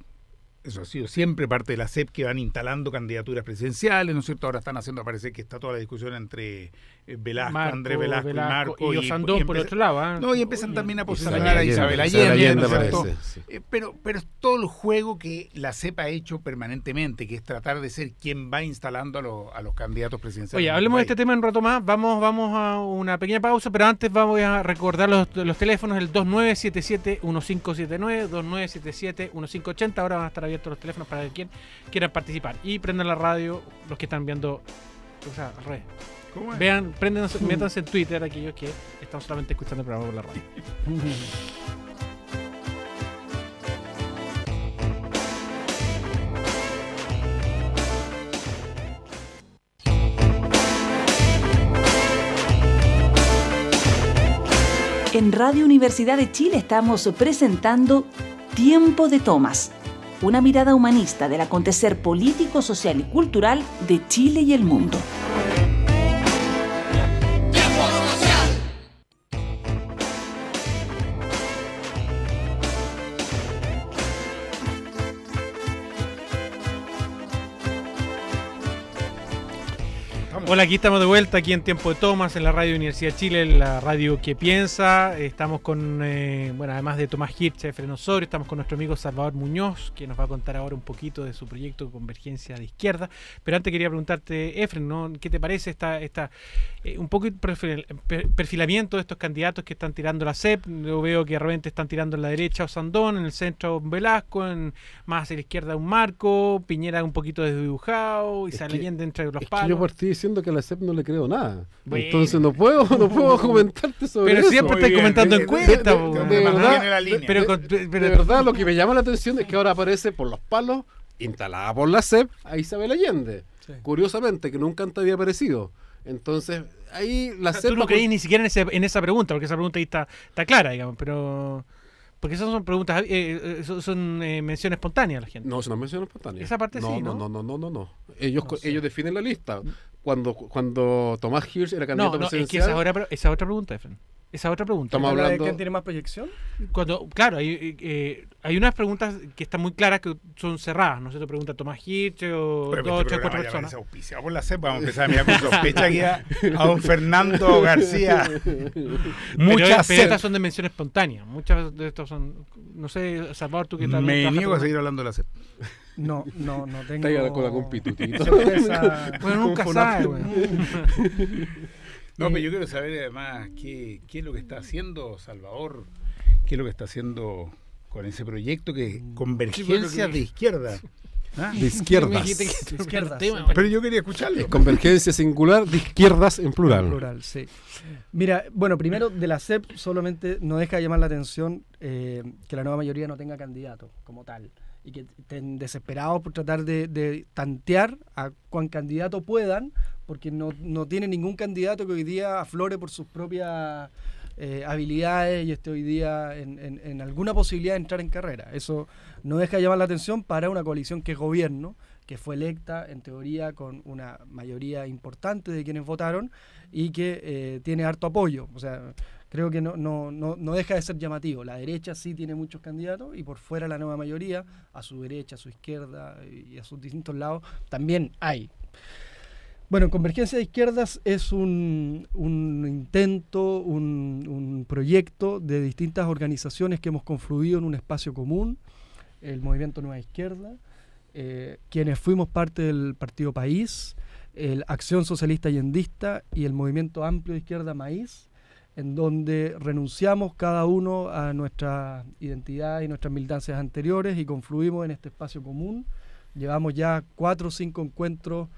[SPEAKER 5] Eso ha sido siempre parte de la CEP, que van instalando candidaturas presidenciales, ¿no es cierto? Ahora están haciendo aparecer que está toda la discusión entre Velasco, Andrés Velasco y Marco.
[SPEAKER 3] Y Osandón por el otro lado.
[SPEAKER 5] No, y empiezan también a posicionar
[SPEAKER 4] Isabel
[SPEAKER 5] a Isabel
[SPEAKER 4] Allende,
[SPEAKER 5] Allende, ¿no es cierto?
[SPEAKER 4] parece, sí.
[SPEAKER 5] Pero es todo el juego que la CEP ha hecho permanentemente, que es tratar de ser quien va instalando a los candidatos presidenciales.
[SPEAKER 3] Oye, hablemos de este tema en un rato más. Vamos a una pequeña pausa, pero antes vamos a recordar los teléfonos, el 2977-1579, 2977-1580. Ahora van a estar abiertos los teléfonos para quien quieran participar. Y prendan la radio, los que están viendo, o sea, redes.
[SPEAKER 5] ¿Cómo es?
[SPEAKER 3] Vean, métanse en Twitter aquellos que están solamente escuchando el programa por la radio.
[SPEAKER 2] En Radio Universidad de Chile estamos presentando Tiempo de Tomas, una mirada humanista del acontecer político, social y cultural de Chile y el mundo.
[SPEAKER 1] Tiempo social.
[SPEAKER 3] Hola, aquí estamos de vuelta, aquí en Tiempo de Tomas, en la Radio Universidad de Chile, la radio que piensa. Estamos con, bueno, además de Tomás Hirsch, Efren Osorio, estamos con nuestro amigo Salvador Muñoz, que nos va a contar ahora un poquito de su proyecto Convergencia de Izquierda. Pero antes quería preguntarte, Efren, ¿no? ¿Qué te parece un poco el perfilamiento de estos candidatos que están tirando la CEP? Yo veo que de repente están tirando en la derecha Osandón, en el centro Velasco, más hacia la izquierda un Marco, Piñera un poquito desdibujado, Isabel Allende entre los palos.
[SPEAKER 4] Yo partí diciendo que a la CEP no le creo nada.
[SPEAKER 3] Bueno.
[SPEAKER 4] Entonces no puedo comentarte sobre
[SPEAKER 3] pero
[SPEAKER 4] eso.
[SPEAKER 3] siempre
[SPEAKER 5] Muy
[SPEAKER 3] estáis
[SPEAKER 5] bien,
[SPEAKER 3] comentando
[SPEAKER 5] de
[SPEAKER 3] encuestas.
[SPEAKER 4] de verdad,
[SPEAKER 5] Tiene la línea.
[SPEAKER 4] De verdad, lo que me llama la atención es que ahora aparece por los palos, instalada por la CEP, a Isabel Allende.
[SPEAKER 6] Sí.
[SPEAKER 4] Curiosamente, que nunca antes había aparecido. Entonces, ahí la CEP...
[SPEAKER 3] Tú no creís ni siquiera en esa pregunta, porque esa pregunta ahí está clara, digamos, pero... Porque esas son preguntas, son mención espontánea a la gente.
[SPEAKER 4] No, es una mención espontánea.
[SPEAKER 3] Esa parte sí, ¿no?
[SPEAKER 4] No. Ellos
[SPEAKER 6] No sé.
[SPEAKER 4] ellos definen la lista. Cuando Tomás Hirsch era
[SPEAKER 3] No,
[SPEAKER 4] candidato
[SPEAKER 3] no, es que
[SPEAKER 4] presidencial...
[SPEAKER 3] esa otra pregunta, Efren. Esa otra pregunta.
[SPEAKER 4] Estamos hablando-
[SPEAKER 6] ¿Quién tiene más proyección?
[SPEAKER 3] Claro, hay unas preguntas que están muy claras que son cerradas, ¿no sé? Te pregunta Tomás Hirsch o
[SPEAKER 5] Pero
[SPEAKER 3] dos,
[SPEAKER 5] este
[SPEAKER 3] tres, cuatro
[SPEAKER 5] programa ya
[SPEAKER 3] personas.
[SPEAKER 5] parece auspiciado por la CEP. Vamos a empezar a mirar con sospecha aquí a don Fernando García. Muchas
[SPEAKER 3] pero
[SPEAKER 5] CEP.
[SPEAKER 3] estas son de mención espontánea. Muchas de estas son, no sé, Salvador, tú que estás
[SPEAKER 5] Me
[SPEAKER 3] trabajas
[SPEAKER 5] niego a
[SPEAKER 3] con-
[SPEAKER 5] seguir hablando de la CEP.
[SPEAKER 6] No tengo...
[SPEAKER 4] Está ahí con la compitutita.
[SPEAKER 6] certeza
[SPEAKER 3] Bueno, nunca
[SPEAKER 6] con
[SPEAKER 3] sabe,
[SPEAKER 6] una-
[SPEAKER 5] No, pero yo quiero saber además qué es lo que está haciendo Salvador, qué es lo que está haciendo con ese proyecto que Convergencia de Izquierda. ¿Ah?
[SPEAKER 4] De izquierdas.
[SPEAKER 3] Me dijiste que-
[SPEAKER 6] De izquierdas,
[SPEAKER 3] tema,
[SPEAKER 6] sí.
[SPEAKER 3] bueno.
[SPEAKER 5] Pero yo quería escucharlo.
[SPEAKER 4] Convergencia singular de izquierdas en plural.
[SPEAKER 6] Plural, sí. Mira, bueno, primero de la CEP solamente no deja de llamar la atención que la nueva mayoría no tenga candidato como tal y que estén desesperados por tratar de tantear a cuán candidato puedan, porque no tiene ningún candidato que hoy día aflore por sus propias habilidades y esté hoy día en alguna posibilidad de entrar en carrera. Eso no deja de llamar la atención para una coalición que es gobierno, que fue electa en teoría con una mayoría importante de quienes votaron y que tiene harto apoyo. O sea, creo que no deja de ser llamativo. La derecha sí tiene muchos candidatos y por fuera la nueva mayoría, a su derecha, a su izquierda y a sus distintos lados, también hay. Bueno, Convergencia de Izquierdas es un intento, un proyecto de distintas organizaciones que hemos confluido en un espacio común, el Movimiento Nueva Izquierda, quienes fuimos parte del Partido País, el Acción Socialista Allendista y el Movimiento Amplio de Izquierda Maíz, en donde renunciamos cada uno a nuestra identidad y nuestras militancias anteriores y confluimos en este espacio común. Llevamos ya 4 o 5 encuentros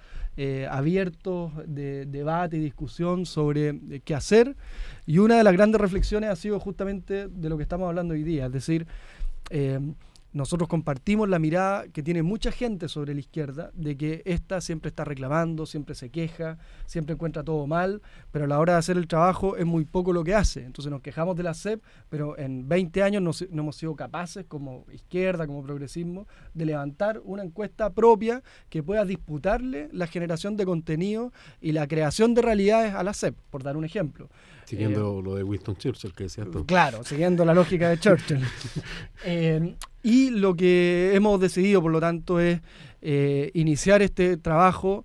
[SPEAKER 6] abiertos de debate y discusión sobre qué hacer, y una de las grandes reflexiones ha sido justamente de lo que estamos hablando hoy día, es decir, nosotros compartimos la mirada que tiene mucha gente sobre la izquierda, de que ésta siempre está reclamando, siempre se queja, siempre encuentra todo mal, pero a la hora de hacer el trabajo es muy poco lo que hace. Entonces nos quejamos de la CEP, pero en 20 años no hemos sido capaces, como izquierda, como progresismo, de levantar una encuesta propia que pueda disputarle la generación de contenido y la creación de realidades a la CEP, por dar un ejemplo.
[SPEAKER 4] Siguiendo lo de Winston Churchill que decías tú.
[SPEAKER 6] Claro, siguiendo la lógica de Churchill. Y lo que hemos decidido, por lo tanto, es iniciar este trabajo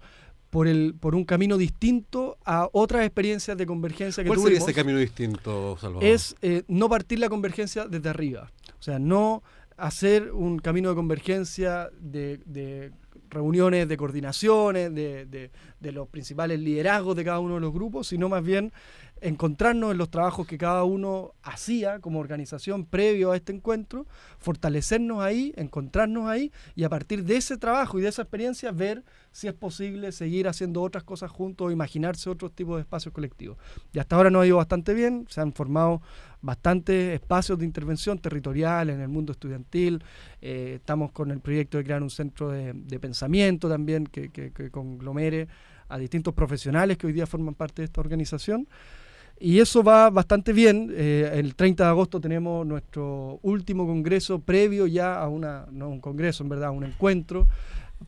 [SPEAKER 6] por un camino distinto a otras experiencias de convergencia que
[SPEAKER 4] ¿Cuál
[SPEAKER 6] tuvimos.
[SPEAKER 4] sería ese camino distinto, Salvador?
[SPEAKER 6] Es no partir la convergencia desde arriba. O sea, no hacer un camino de convergencia de reuniones, de coordinaciones, de los principales liderazgos de cada uno de los grupos, sino más bien encontrarnos en los trabajos que cada uno hacía como organización previo a este encuentro, fortalecernos ahí, encontrarnos ahí y a partir de ese trabajo y de esa experiencia ver si es posible seguir haciendo otras cosas juntos o imaginarse otros tipos de espacios colectivos. Y hasta ahora nos ha ido bastante bien, se han formado bastantes espacios de intervención territorial en el mundo estudiantil, estamos con el proyecto de crear un centro de pensamiento también que conglomere a distintos profesionales que hoy día forman parte de esta organización. Y eso va bastante bien. El 30 de agosto tenemos nuestro último congreso previo ya a no un congreso, en verdad, a un encuentro,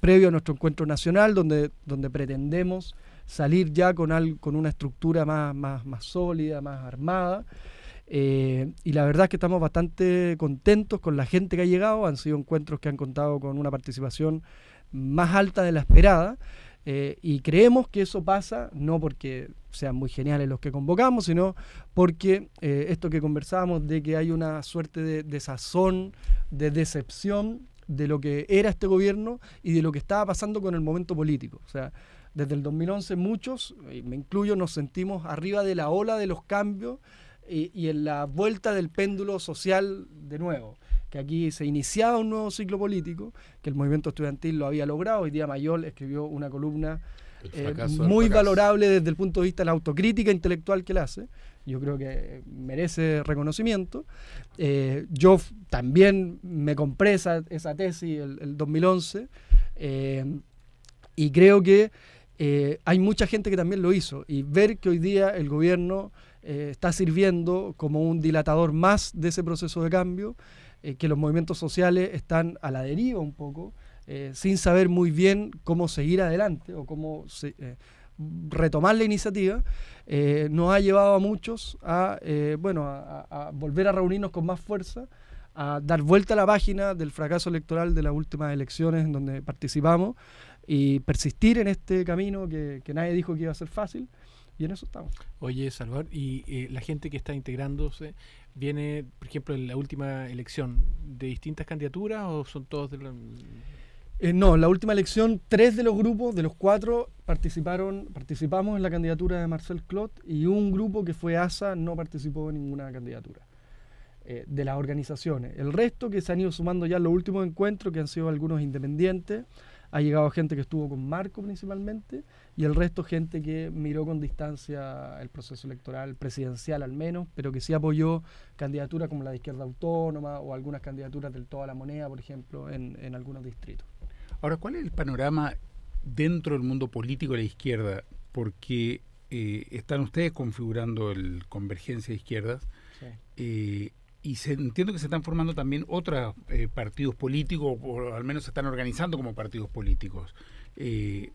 [SPEAKER 6] previo a nuestro encuentro nacional, donde pretendemos salir ya con una estructura más sólida, más armada. Y la verdad es que estamos bastante contentos con la gente que ha llegado. Han sido encuentros que han contado con una participación más alta de la esperada. Y creemos que eso pasa no porque sean muy geniales los que convocamos, sino porque esto que conversábamos de que hay una suerte de desazón, de decepción de lo que era este gobierno y de lo que estaba pasando con el momento político. O sea, desde el 2011 muchos, y me incluyo, nos sentimos arriba de la ola de los cambios y en la vuelta del péndulo social de nuevo. Que aquí se iniciaba un nuevo ciclo político, que el movimiento estudiantil lo había logrado. Hoy día Mayol escribió una columna muy valorable desde el punto de vista de la autocrítica intelectual que él hace. Yo creo que merece reconocimiento. Yo también me compré esa tesis el 2011 y creo que hay mucha gente que también lo hizo. Y ver que hoy día el gobierno está sirviendo como un dilatador más de ese proceso de cambio, que los movimientos sociales están a la deriva un poco, sin saber muy bien cómo seguir adelante o cómo retomar la iniciativa, nos ha llevado a muchos a volver a reunirnos con más fuerza, a dar vuelta a la página del fracaso electoral de las últimas elecciones en donde participamos y persistir en este camino que nadie dijo que iba a ser fácil. Y en eso estamos.
[SPEAKER 3] Oye, Salvador, y la gente que está integrándose viene, por ejemplo, en la última elección, ¿de distintas candidaturas o son todos de la...?
[SPEAKER 6] No, en la última elección 3 de los grupos, de los 4, participamos en la candidatura de Marcel Clot y un grupo que fue ASA no participó en ninguna candidatura de las organizaciones. El resto que se han ido sumando ya en los últimos encuentros, que han sido algunos independientes, ha llegado gente que estuvo con Marco principalmente y el resto gente que miró con distancia el proceso electoral presidencial al menos, pero que sí apoyó candidaturas como la de Izquierda Autónoma o algunas candidaturas del Todo a la Moneda, por ejemplo, en algunos distritos.
[SPEAKER 5] Ahora, ¿cuál es el panorama dentro del mundo político de la izquierda? Porque están ustedes configurando el Convergencia de Izquierdas. Sí. Y entiendo que se están formando también otros partidos políticos, o al menos se están organizando como partidos políticos.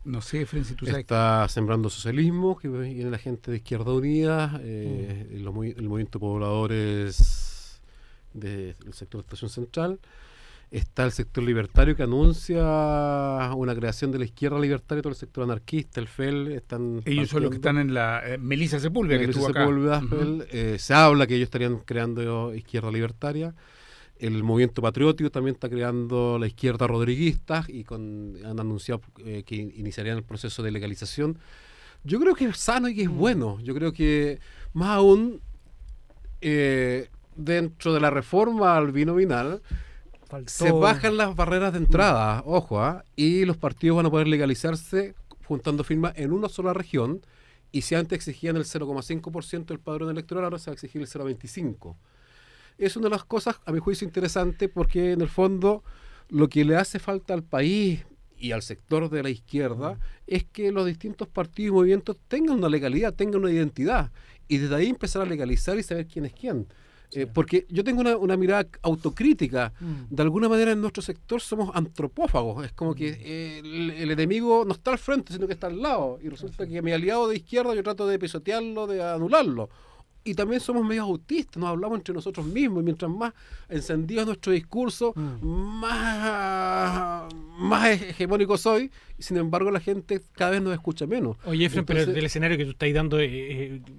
[SPEAKER 5] No sé, Efren, si tú sabes...
[SPEAKER 4] Está Sembrando Socialismo, que viene la gente de Izquierda Unida, el movimiento de pobladores del sector de Estación Central. Está el sector libertario que anuncia una creación de la izquierda libertaria, todo el sector anarquista, el FEL.
[SPEAKER 5] Ellos son los que están en la Melissa Sepúlveda, que estuvo acá.
[SPEAKER 4] Se habla que ellos estarían creando izquierda libertaria. El movimiento patriótico también está creando la izquierda rodriguista y han anunciado que iniciarían el proceso de legalización. Yo creo que es sano y que es bueno. Yo creo que más aún dentro de la reforma al binominal se bajan las barreras de entrada, ojo, y los partidos van a poder legalizarse juntando firmas en una sola región, y si antes exigían el 0,5% del padrón electoral, ahora se va a exigir el 0,25%. Es una de las cosas, a mi juicio, interesante, porque en el fondo lo que le hace falta al país y al sector de la izquierda es que los distintos partidos y movimientos tengan una legalidad, tengan una identidad, y desde ahí empezar a legalizar y saber quién es quién. Porque yo tengo una mirada autocrítica. De alguna manera en nuestro sector somos antropófagos. Es como que el enemigo no está al frente, sino que está al lado. Y resulta que mi aliado de izquierda yo trato de pisotearlo, de anularlo. Y también somos medio autistas, nos hablamos entre nosotros mismos, y mientras más encendido es nuestro discurso, más hegemónico soy, y sin embargo la gente cada vez nos escucha menos.
[SPEAKER 3] Oye, Efraín,
[SPEAKER 4] Entonces,
[SPEAKER 3] pero el escenario que tú estás dando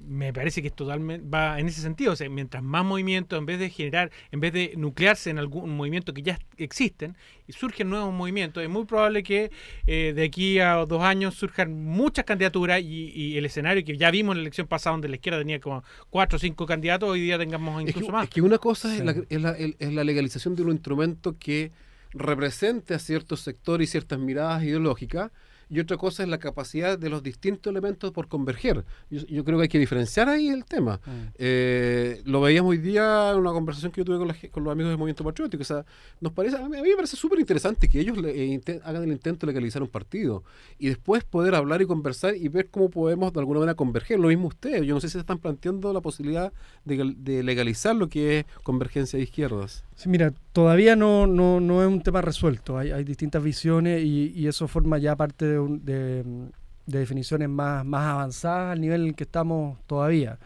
[SPEAKER 3] me parece que es totalmente, va en ese sentido. O sea, mientras más movimientos, en vez de nuclearse en algún movimiento que ya existen, y surgen nuevos movimientos, es muy probable que de aquí a 2 años surjan muchas candidaturas y el escenario que ya vimos en la elección pasada, donde la izquierda tenía como 4 o 5 candidatos, hoy día tengamos incluso más.
[SPEAKER 4] Es que una cosa es la legalización de un instrumento que represente a ciertos sectores y ciertas miradas ideológicas, y otra cosa es la capacidad de los distintos elementos por converger. Yo creo que hay que diferenciar ahí el tema. Lo veíamos hoy día en una conversación que yo tuve con los amigos del Movimiento Patriótico. O sea, a mí me parece súper interesante que ellos hagan el intento de legalizar un partido y después poder hablar y conversar y ver cómo podemos de alguna manera converger. Lo mismo ustedes. Yo no sé si se están planteando la posibilidad de legalizar lo que es convergencia de izquierdas.
[SPEAKER 6] Sí, mira, todavía no es un tema resuelto. Hay distintas visiones y eso forma ya parte de definiciones más avanzadas al nivel en el que estamos todavía.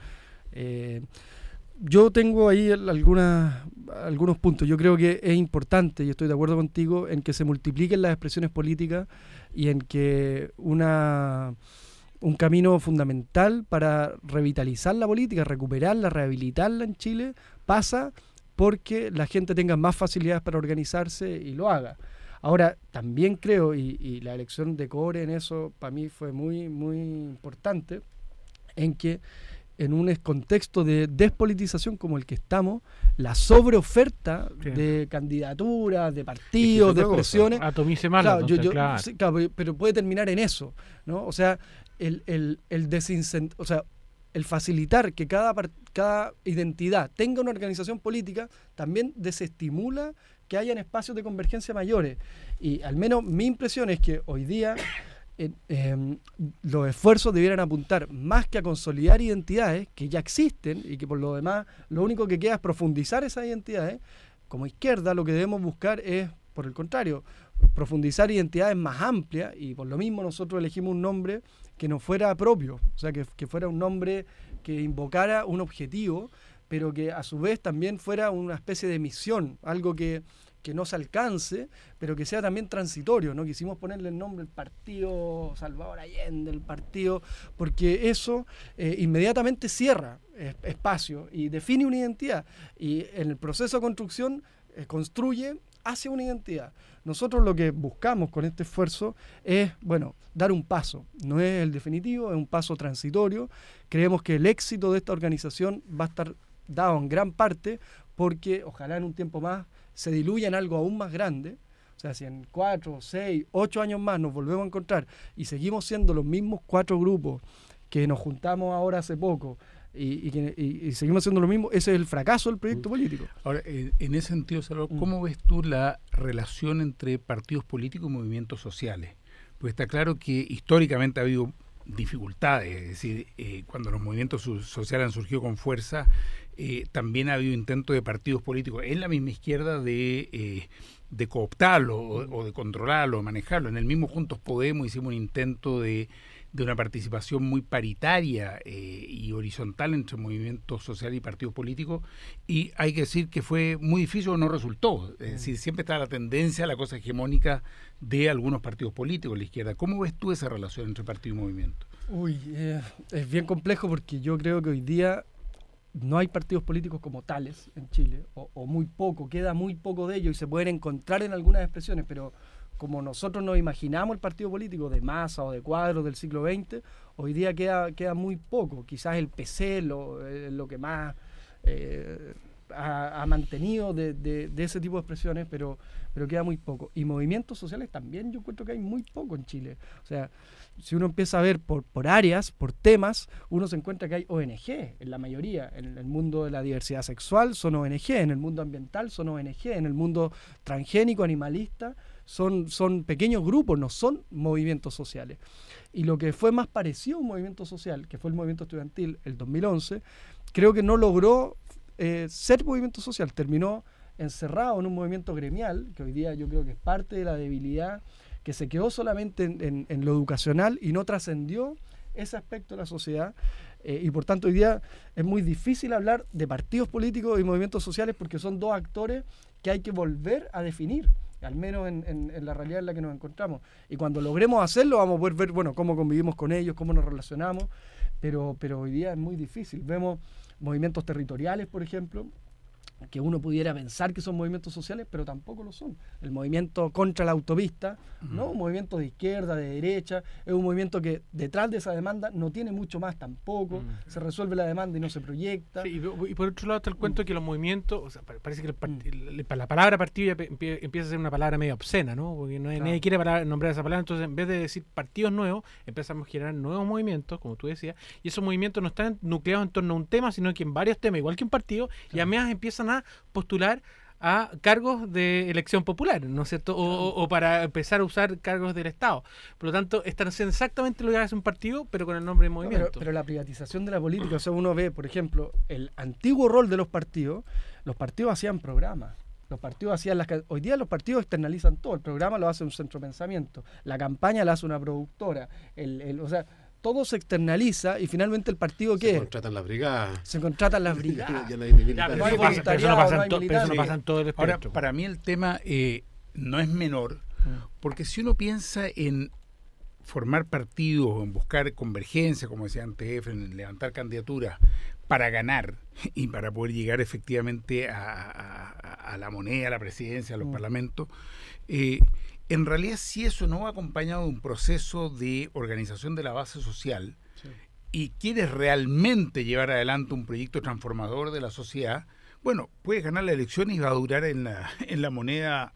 [SPEAKER 6] Yo tengo ahí algunos puntos. Yo creo que es importante, y estoy de acuerdo contigo, en que se multipliquen las expresiones políticas y en que un camino fundamental para revitalizar la política, recuperarla, rehabilitarla en Chile, pasa porque la gente tenga más facilidades para organizarse y lo haga. Ahora, también creo, y la elección de Core en eso para mí fue muy, muy importante, en que en un contexto de despolitización como el que estamos, la sobreoferta de candidaturas, de partidos, de expresiones...
[SPEAKER 3] Atomice mal,
[SPEAKER 6] claro,
[SPEAKER 3] claro.
[SPEAKER 6] Sí, claro, pero puede terminar en eso, ¿no? O sea, el facilitar que cada identidad tenga una organización política también desestimula que hayan espacios de convergencia mayores. Y al menos mi impresión es que hoy día los esfuerzos debieran apuntar más que a consolidar identidades que ya existen y que por lo demás lo único que queda es profundizar esas identidades. Como izquierda lo que debemos buscar es, por el contrario, profundizar identidades más amplias, y por lo mismo nosotros elegimos un nombre que no fuera propio, o sea, que fuera un nombre que invocara un objetivo, pero que a su vez también fuera una especie de misión, algo que no se alcance, pero que sea también transitorio. No quisimos ponerle el nombre el Partido Salvador Allende, el partido, porque eso inmediatamente cierra espacio y define una identidad, y en el proceso de construcción construye hacia una identidad. Nosotros lo que buscamos con este esfuerzo es, dar un paso. No es el definitivo, es un paso transitorio. Creemos que el éxito de esta organización va a estar dado en gran parte porque ojalá en un tiempo más se diluya en algo aún más grande. O sea, si en 4, 6, 8 años más nos volvemos a encontrar y seguimos siendo los mismos 4 grupos que nos juntamos ahora hace poco, y seguimos haciendo lo mismo, ese es el fracaso del proyecto político.
[SPEAKER 5] Ahora, en ese sentido, Salvador, ¿cómo ves tú la relación entre partidos políticos y movimientos sociales? Pues está claro que históricamente ha habido dificultades, es decir, cuando los movimientos sociales han surgido con fuerza, también ha habido intentos de partidos políticos en la misma izquierda de cooptarlo o de controlarlo, de manejarlo. En el mismo Juntos Podemos hicimos un intento de una participación muy paritaria y horizontal entre movimientos sociales y partidos políticos, y hay que decir que fue muy difícil o no resultó. Es decir, siempre está la tendencia a la cosa hegemónica de algunos partidos políticos, la izquierda. ¿Cómo ves tú esa relación entre partido y movimiento?
[SPEAKER 6] Es bien complejo porque yo creo que hoy día no hay partidos políticos como tales en Chile, o muy poco, queda muy poco de ellos y se pueden encontrar en algunas expresiones, pero como nosotros nos imaginamos el partido político de masa o de cuadros del siglo XX, hoy día queda muy poco. Quizás el PC lo que más ha mantenido de ese tipo de expresiones, pero queda muy poco. Y movimientos sociales también yo encuentro que hay muy poco en Chile. O sea, si uno empieza a ver por áreas, por temas, uno se encuentra que hay ONG en la mayoría. En el mundo de la diversidad sexual son ONG, en el mundo ambiental son ONG, en el mundo transgénico, animalista, son pequeños grupos, no son movimientos sociales. Y lo que fue más parecido a un movimiento social, que fue el movimiento estudiantil, el 2011, creo que no logró ser movimiento social, terminó encerrado en un movimiento gremial, que hoy día yo creo que es parte de la debilidad, que se quedó solamente en lo educacional y no trascendió ese aspecto de la sociedad. Y por tanto hoy día es muy difícil hablar de partidos políticos y movimientos sociales porque son dos actores que hay que volver a definir, al menos en la realidad en la que nos encontramos. Y cuando logremos hacerlo vamos a poder ver, bueno, cómo convivimos con ellos, cómo nos relacionamos, pero hoy día es muy difícil. Vemos movimientos territoriales, por ejemplo, que uno pudiera pensar que son movimientos sociales, pero tampoco lo son. El movimiento contra la autopista, ¿no? Un movimiento de izquierda, de derecha, es un movimiento que detrás de esa demanda no tiene mucho más tampoco, se resuelve la demanda y no se proyecta.
[SPEAKER 3] Sí, y por otro lado está el cuento de que los movimientos, o sea, parece que la palabra partido ya empieza a ser una palabra medio obscena, ¿no? Porque nadie quiere nombrar esa palabra, entonces en vez de decir partidos nuevos, empezamos a generar nuevos movimientos, como tú decías, y esos movimientos no están nucleados en torno a un tema, sino que en varios temas, igual que un partido, y además empiezan a postular a cargos de elección popular, ¿no es cierto? O para empezar a usar cargos del Estado. Por lo tanto, están haciendo exactamente lo que hace un partido, pero con el nombre de movimiento.
[SPEAKER 6] Pero la privatización de la política, o sea, uno ve, por ejemplo, el antiguo rol de los partidos hacían programas. Los partidos hacían hoy día los partidos externalizan todo. El programa lo hace un centro de pensamiento. La campaña la hace una productora. O sea, todo se externaliza y finalmente el partido ¿qué?
[SPEAKER 4] Se contratan las brigadas.
[SPEAKER 6] Se contratan las brigadas.
[SPEAKER 4] Ya no hay militares.
[SPEAKER 6] no hay
[SPEAKER 3] Pero eso no pasa en todo el
[SPEAKER 5] Ahora,
[SPEAKER 3] espectro.
[SPEAKER 5] para mí el tema no es menor, porque si uno piensa en formar partidos, en buscar convergencia, como decía antes Efren, en levantar candidaturas para ganar y para poder llegar efectivamente a la moneda, a la presidencia, a los parlamentos, en realidad si eso no va acompañado de un proceso de organización de la base social y quieres realmente llevar adelante un proyecto transformador de la sociedad, bueno, puedes ganar la elección y va a durar en la moneda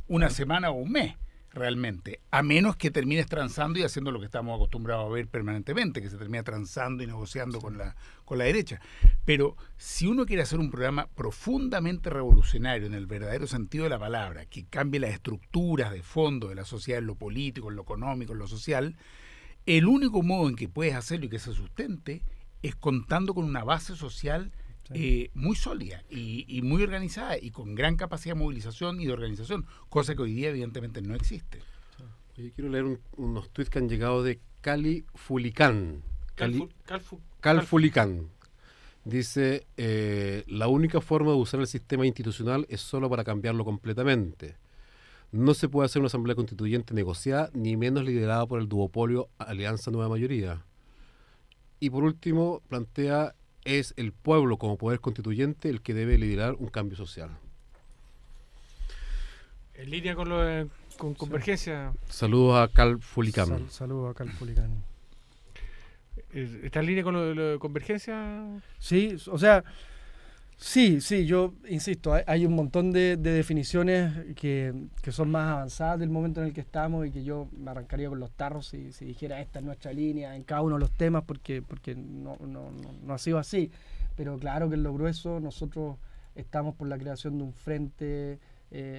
[SPEAKER 5] una semana o un mes, realmente, a menos que termines transando y haciendo lo que estamos acostumbrados a ver permanentemente, que se termina transando y negociando con la derecha. Pero si uno quiere hacer un programa profundamente revolucionario en el verdadero sentido de la palabra, que cambie las estructuras de fondo de la sociedad en lo político, en lo económico, en lo social, el único modo en que puedes hacerlo y que se sustente es contando con una base social muy sólida y muy organizada y con gran capacidad de movilización y de organización, cosa que hoy día evidentemente no existe.
[SPEAKER 4] Yo quiero leer unos tweets que han llegado de Cali Fulicán. Cal Fulicán. Dice, la única forma de usar el sistema institucional es solo para cambiarlo completamente. No se puede hacer una asamblea constituyente negociada, ni menos liderada por el duopolio Alianza Nueva Mayoría. Y por último, plantea, es el pueblo como poder constituyente el que debe liderar un cambio social.
[SPEAKER 3] En línea con Convergencia.
[SPEAKER 4] Saludos a Cal Fulicán.
[SPEAKER 6] Saludos a Cal Fulicán.
[SPEAKER 3] ¿Está en línea con lo de Convergencia?
[SPEAKER 6] Sí, o sea, sí, yo insisto, hay un montón de definiciones que son más avanzadas del momento en el que estamos y que yo me arrancaría con los tarros si dijera esta es nuestra línea en cada uno de los temas porque no ha sido así. Pero claro que en lo grueso nosotros estamos por la creación de un frente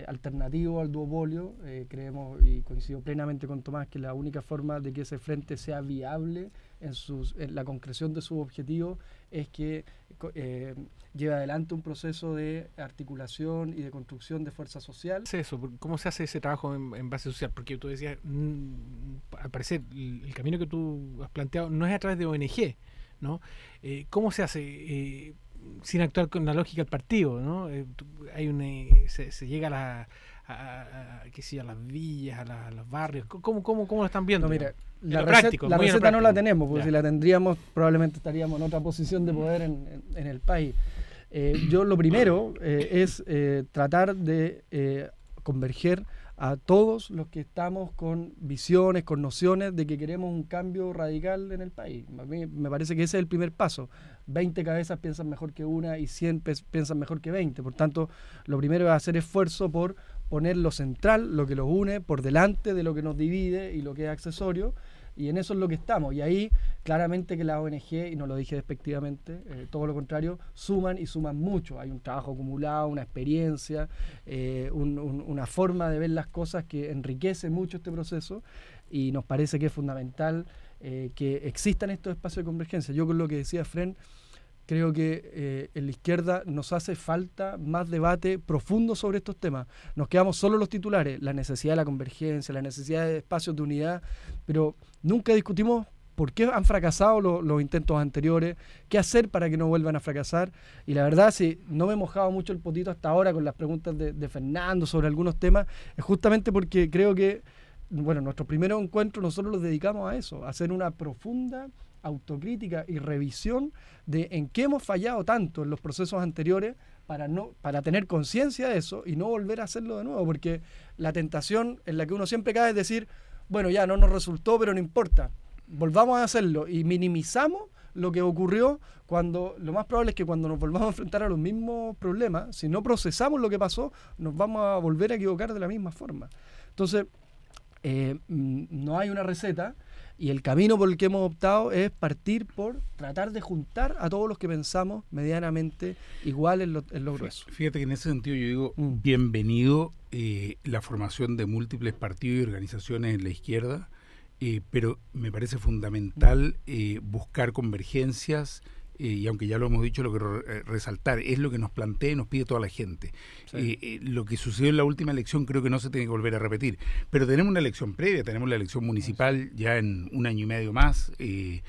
[SPEAKER 6] alternativo al duopolio. Creemos y coincido plenamente con Tomás que la única forma de que ese frente sea viable en la concreción de sus objetivos es que lleve adelante un proceso de articulación y de construcción de fuerza social.
[SPEAKER 3] ¿Cómo se hace ese trabajo en base social? Porque tú decías, al parecer, el camino que tú has planteado no es a través de ONG, ¿no? ¿Cómo se hace sin actuar con la lógica del partido, ¿no? Se llega a las villas, a los barrios. ¿Cómo lo están viendo?
[SPEAKER 6] No, mira,
[SPEAKER 3] la
[SPEAKER 6] receta no la tenemos, porque si la tendríamos probablemente estaríamos en otra posición de poder en el país. Yo lo primero es tratar de converger a todos los que estamos con visiones, con nociones de que queremos un cambio radical en el país. A mí me parece que ese es el primer paso. 20 cabezas piensan mejor que una y 100 piensan mejor que 20. Por tanto, lo primero es hacer esfuerzo por poner lo central, lo que los une, por delante de lo que nos divide y lo que es accesorio. Y en eso es lo que estamos. Y ahí, claramente que las ONG, y no lo dije despectivamente, todo lo contrario, suman y suman mucho. Hay un trabajo acumulado, una experiencia, una forma de ver las cosas que enriquece mucho este proceso y nos parece que es fundamental que existan estos espacios de convergencia. Yo con lo que decía Fren, creo que en la izquierda nos hace falta más debate profundo sobre estos temas. Nos quedamos solo los titulares, la necesidad de la convergencia, la necesidad de espacios de unidad, pero nunca discutimos por qué han fracasado los intentos anteriores, qué hacer para que no vuelvan a fracasar. Y la verdad, si no me he mojado mucho el potito hasta ahora con las preguntas de Fernando sobre algunos temas, es justamente porque creo que, bueno, nuestros primeros encuentros nosotros los dedicamos a eso, a hacer una profunda autocrítica y revisión de en qué hemos fallado tanto en los procesos anteriores para tener conciencia de eso y no volver a hacerlo de nuevo, porque la tentación en la que uno siempre cae es decir, bueno, ya no nos resultó, pero no importa, volvamos a hacerlo y minimizamos lo que ocurrió, cuando lo más probable es que cuando nos volvamos a enfrentar a los mismos problemas, si no procesamos lo que pasó, nos vamos a volver a equivocar de la misma forma. Entonces, no hay una receta. Y el camino por el que hemos optado es partir por tratar de juntar a todos los que pensamos medianamente igual en lo grueso.
[SPEAKER 5] Fíjate que en ese sentido yo digo, bienvenido la formación de múltiples partidos y organizaciones en la izquierda, pero me parece fundamental buscar convergencias, y aunque ya lo hemos dicho, lo que resaltar es lo que nos plantea y nos pide toda la gente. Sí. Lo que sucedió en la última elección creo que no se tiene que volver a repetir, pero tenemos una elección previa, tenemos la elección municipal ya en 1 año y medio más, y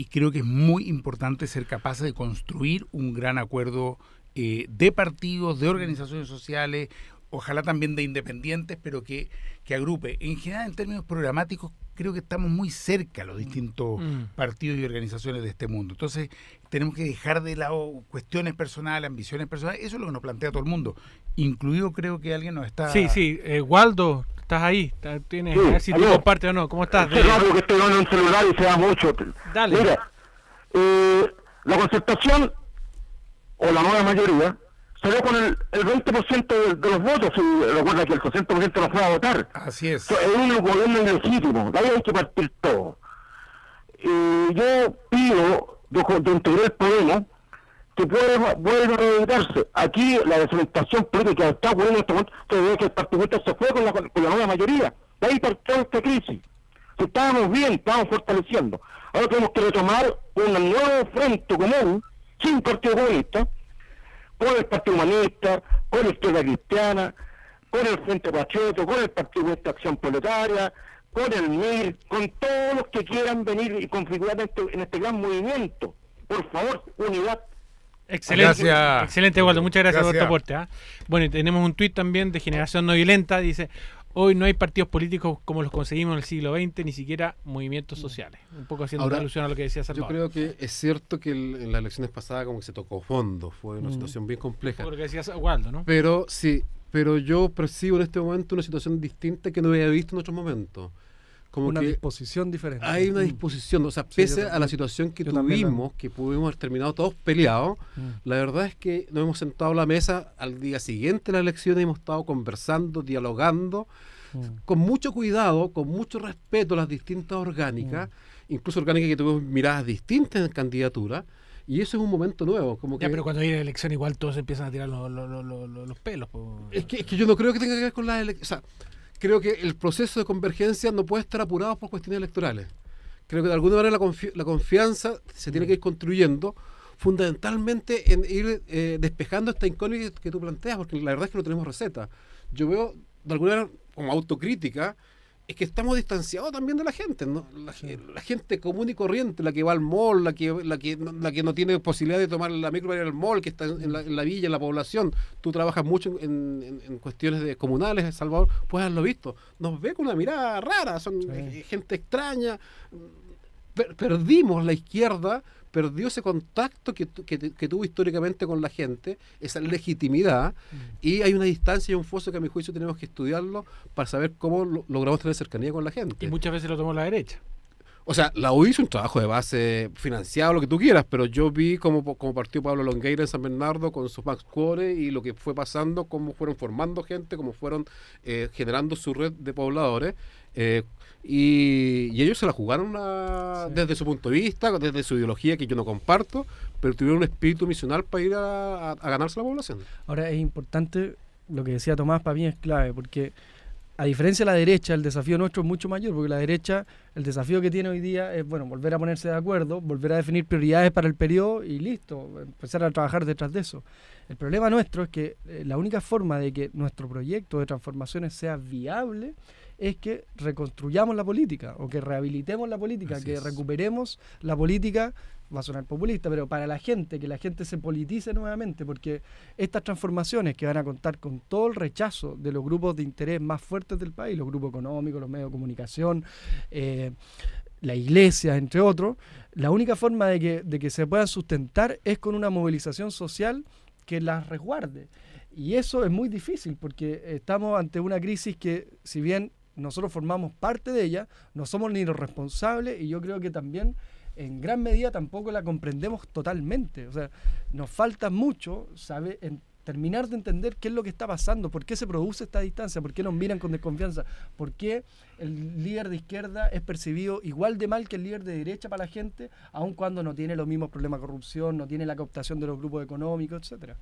[SPEAKER 5] creo que es muy importante ser capaces de construir un gran acuerdo de partidos, de organizaciones sociales, ojalá también de independientes, pero que agrupe. En general, en términos programáticos, creo que estamos muy cerca los distintos partidos y organizaciones de este mundo. Entonces, tenemos que dejar de lado cuestiones personales, ambiciones personales. Eso es lo que nos plantea todo el mundo. Incluido, creo que alguien nos está...
[SPEAKER 3] Sí, Waldo, estás ahí. Tienes, sí, a ver si tú compartes o no. ¿Cómo estás?
[SPEAKER 7] Es raro que estoy en un celular y sea mucho.
[SPEAKER 3] Dale.
[SPEAKER 7] Mira, la Concertación, o la nueva mayoría, salió con el 20% de los votos, y recuerda que el 60% no fue a votar.
[SPEAKER 5] Así es.
[SPEAKER 7] Es un gobierno ilegítimo, de ahí hay que partir todo. Yo pido, yo integré el Podemos, que vuelva a reeditarse. Aquí la desorientación política que está ocurriendo en este momento, se ve que el Partido Comunista se fue con la nueva mayoría. De ahí partió esta crisis. Si estábamos bien, estábamos fortaleciendo. Ahora tenemos que retomar un nuevo frente común, sin Partido Comunista, con el Partido Humanista, con la Izquierda Cristiana, con el Frente Patriota, con el Partido de Acción Proletaria, con el MIR, con todos los que quieran venir y configurar en este gran movimiento. Por favor, unidad.
[SPEAKER 3] Excelente, gracias. Excelente, Waldo. Muchas gracias por tu aporte. Bueno, y tenemos un tuit también de Generación No Violenta, dice: hoy no hay partidos políticos como los conseguimos en el siglo XX, ni siquiera movimientos sociales. Un poco haciendo alusión a lo que decía Salvador.
[SPEAKER 4] Yo creo que es cierto que en las elecciones pasadas como que se tocó fondo, fue una situación bien compleja.
[SPEAKER 3] Por lo que decía Waldo, ¿no?
[SPEAKER 4] Pero sí, pero yo percibo en este momento una situación distinta que no había visto en otros momentos. Como
[SPEAKER 6] una
[SPEAKER 4] que
[SPEAKER 6] disposición diferente.
[SPEAKER 4] Hay una disposición, o sea, pese a la situación que tuvimos, que pudimos haber terminado todos peleados, la verdad es que nos hemos sentado a la mesa al día siguiente de las elecciones y hemos estado conversando, dialogando, con mucho cuidado, con mucho respeto a las distintas orgánicas, incluso orgánicas que tuvimos miradas distintas en candidatura, y eso es un momento nuevo. Como
[SPEAKER 3] ya, pero cuando hay elección igual todos empiezan a tirar los pelos.
[SPEAKER 4] Es que yo no creo que tenga que ver con las elecciones. O sea, creo que el proceso de convergencia no puede estar apurado por cuestiones electorales. Creo que de alguna manera la confianza se tiene que ir construyendo fundamentalmente en ir despejando esta incógnita que tú planteas, porque la verdad es que no tenemos receta. Yo veo, de alguna manera, como autocrítica, es que estamos distanciados también de la gente, ¿no? La gente común y corriente, la que va al mall, la que no tiene posibilidad de tomar la micro para ir al mall, que está en la villa, en la población. Tú trabajas mucho en cuestiones comunales, Salvador, pues haberlo visto. Nos ve con una mirada rara, son gente extraña. Perdimos la izquierda, perdió ese contacto que tuvo históricamente con la gente, esa legitimidad, y hay una distancia y un foso que a mi juicio tenemos que estudiarlo para saber cómo logramos tener cercanía con la gente.
[SPEAKER 3] Y muchas veces lo tomó la derecha.
[SPEAKER 4] O sea, la U hizo un trabajo de base financiado, lo que tú quieras, pero yo vi cómo partió Pablo Longueira en San Bernardo con sus Max Cuore y lo que fue pasando, cómo fueron formando gente, cómo fueron generando su red de pobladores. Y ellos se la jugaron desde su punto de vista, desde su ideología que yo no comparto, pero tuvieron un espíritu misional para ir a ganarse la población.
[SPEAKER 6] Ahora es importante, lo que decía Tomás para mí es clave, porque a diferencia de la derecha, el desafío nuestro es mucho mayor, porque la derecha, el desafío que tiene hoy día es, bueno, volver a ponerse de acuerdo, volver a definir prioridades para el periodo y listo, empezar a trabajar detrás de eso. El problema nuestro es que la única forma de que nuestro proyecto de transformaciones sea viable es que reconstruyamos la política, o que rehabilitemos la política,
[SPEAKER 5] Así
[SPEAKER 6] que
[SPEAKER 5] es.
[SPEAKER 6] recuperemos la política. Va a sonar populista, pero para la gente, que la gente se politice nuevamente, porque estas transformaciones que van a contar con todo el rechazo de los grupos de interés más fuertes del país, los grupos económicos, los medios de comunicación, la iglesia, entre otros, la única forma de que se puedan sustentar es con una movilización social que las resguarde. Y eso es muy difícil, porque estamos ante una crisis que, si bien nosotros formamos parte de ella, no somos ni los responsables, y yo creo que también en gran medida tampoco la comprendemos totalmente. O sea, nos falta mucho terminar de entender qué es lo que está pasando, por qué se produce esta distancia, por qué nos miran con desconfianza, por qué el líder de izquierda es percibido igual de mal que el líder de derecha para la gente, aun cuando no tiene los mismos problemas de corrupción, no tiene la cooptación de los grupos económicos, etcétera.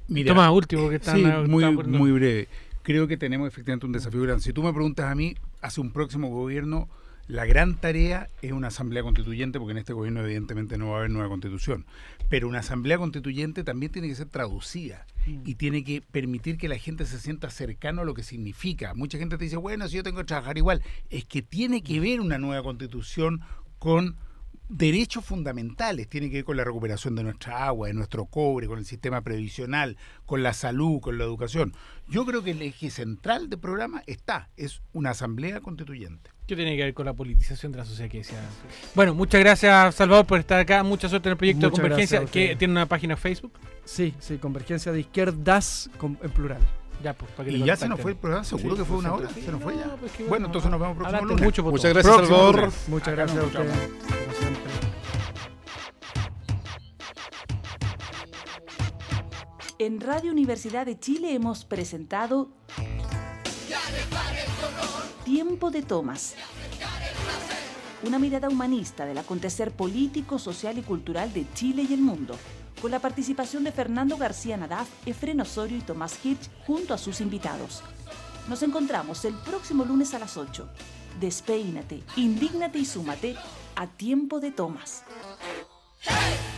[SPEAKER 5] Mira,
[SPEAKER 3] Toma, último, que está
[SPEAKER 5] sí, muy breve. Creo que tenemos efectivamente un desafío grande. Si tú me preguntas a mí, hacia un próximo gobierno, la gran tarea es una asamblea constituyente, porque en este gobierno evidentemente no va a haber nueva constitución, pero una asamblea constituyente también tiene que ser traducida y tiene que permitir que la gente se sienta cercano a lo que significa. Mucha gente te dice, bueno, si yo tengo que trabajar igual, es que tiene que ver una nueva constitución con derechos fundamentales, tiene que ver con la recuperación de nuestra agua, de nuestro cobre, con el sistema previsional, con la salud, con la educación. Yo creo que el eje central del programa es una asamblea constituyente.
[SPEAKER 3] ¿Qué tiene que ver con la politización de la sociedad que decía? Bueno, muchas gracias, Salvador, por estar acá. Mucha suerte en el proyecto de
[SPEAKER 6] Muchas
[SPEAKER 3] Convergencia,
[SPEAKER 6] gracias a ustedes.
[SPEAKER 3] que tiene una página de Facebook.
[SPEAKER 6] Sí, Convergencia de Izquierdas en plural.
[SPEAKER 3] Ya, pues, para que
[SPEAKER 5] Y
[SPEAKER 3] le
[SPEAKER 5] ya se
[SPEAKER 3] contacten.
[SPEAKER 5] nos fue el programa, seguro que fue una hora, se nos fue ya.
[SPEAKER 3] No, pues que
[SPEAKER 5] Bueno, entonces nos vemos el próximo
[SPEAKER 3] hablaste
[SPEAKER 5] lunes.
[SPEAKER 3] mucho,
[SPEAKER 4] Muchas
[SPEAKER 3] Poto.
[SPEAKER 4] gracias,
[SPEAKER 5] Próximo
[SPEAKER 4] Salvador.
[SPEAKER 5] lunes.
[SPEAKER 6] Muchas
[SPEAKER 5] Acá
[SPEAKER 6] gracias a
[SPEAKER 5] nos
[SPEAKER 6] ustedes,
[SPEAKER 5] encontramos.
[SPEAKER 6] como siempre.
[SPEAKER 2] En Radio Universidad de Chile hemos presentado Tiempo de Tomas. Una mirada humanista del acontecer político, social y cultural de Chile y el mundo, con la participación de Fernando García Nadaf, Efrén Osorio y Tomás Hirsch junto a sus invitados. Nos encontramos el próximo lunes a las 8. Despeínate, indígnate y súmate a Tiempo de Tomas.
[SPEAKER 1] ¡Hey!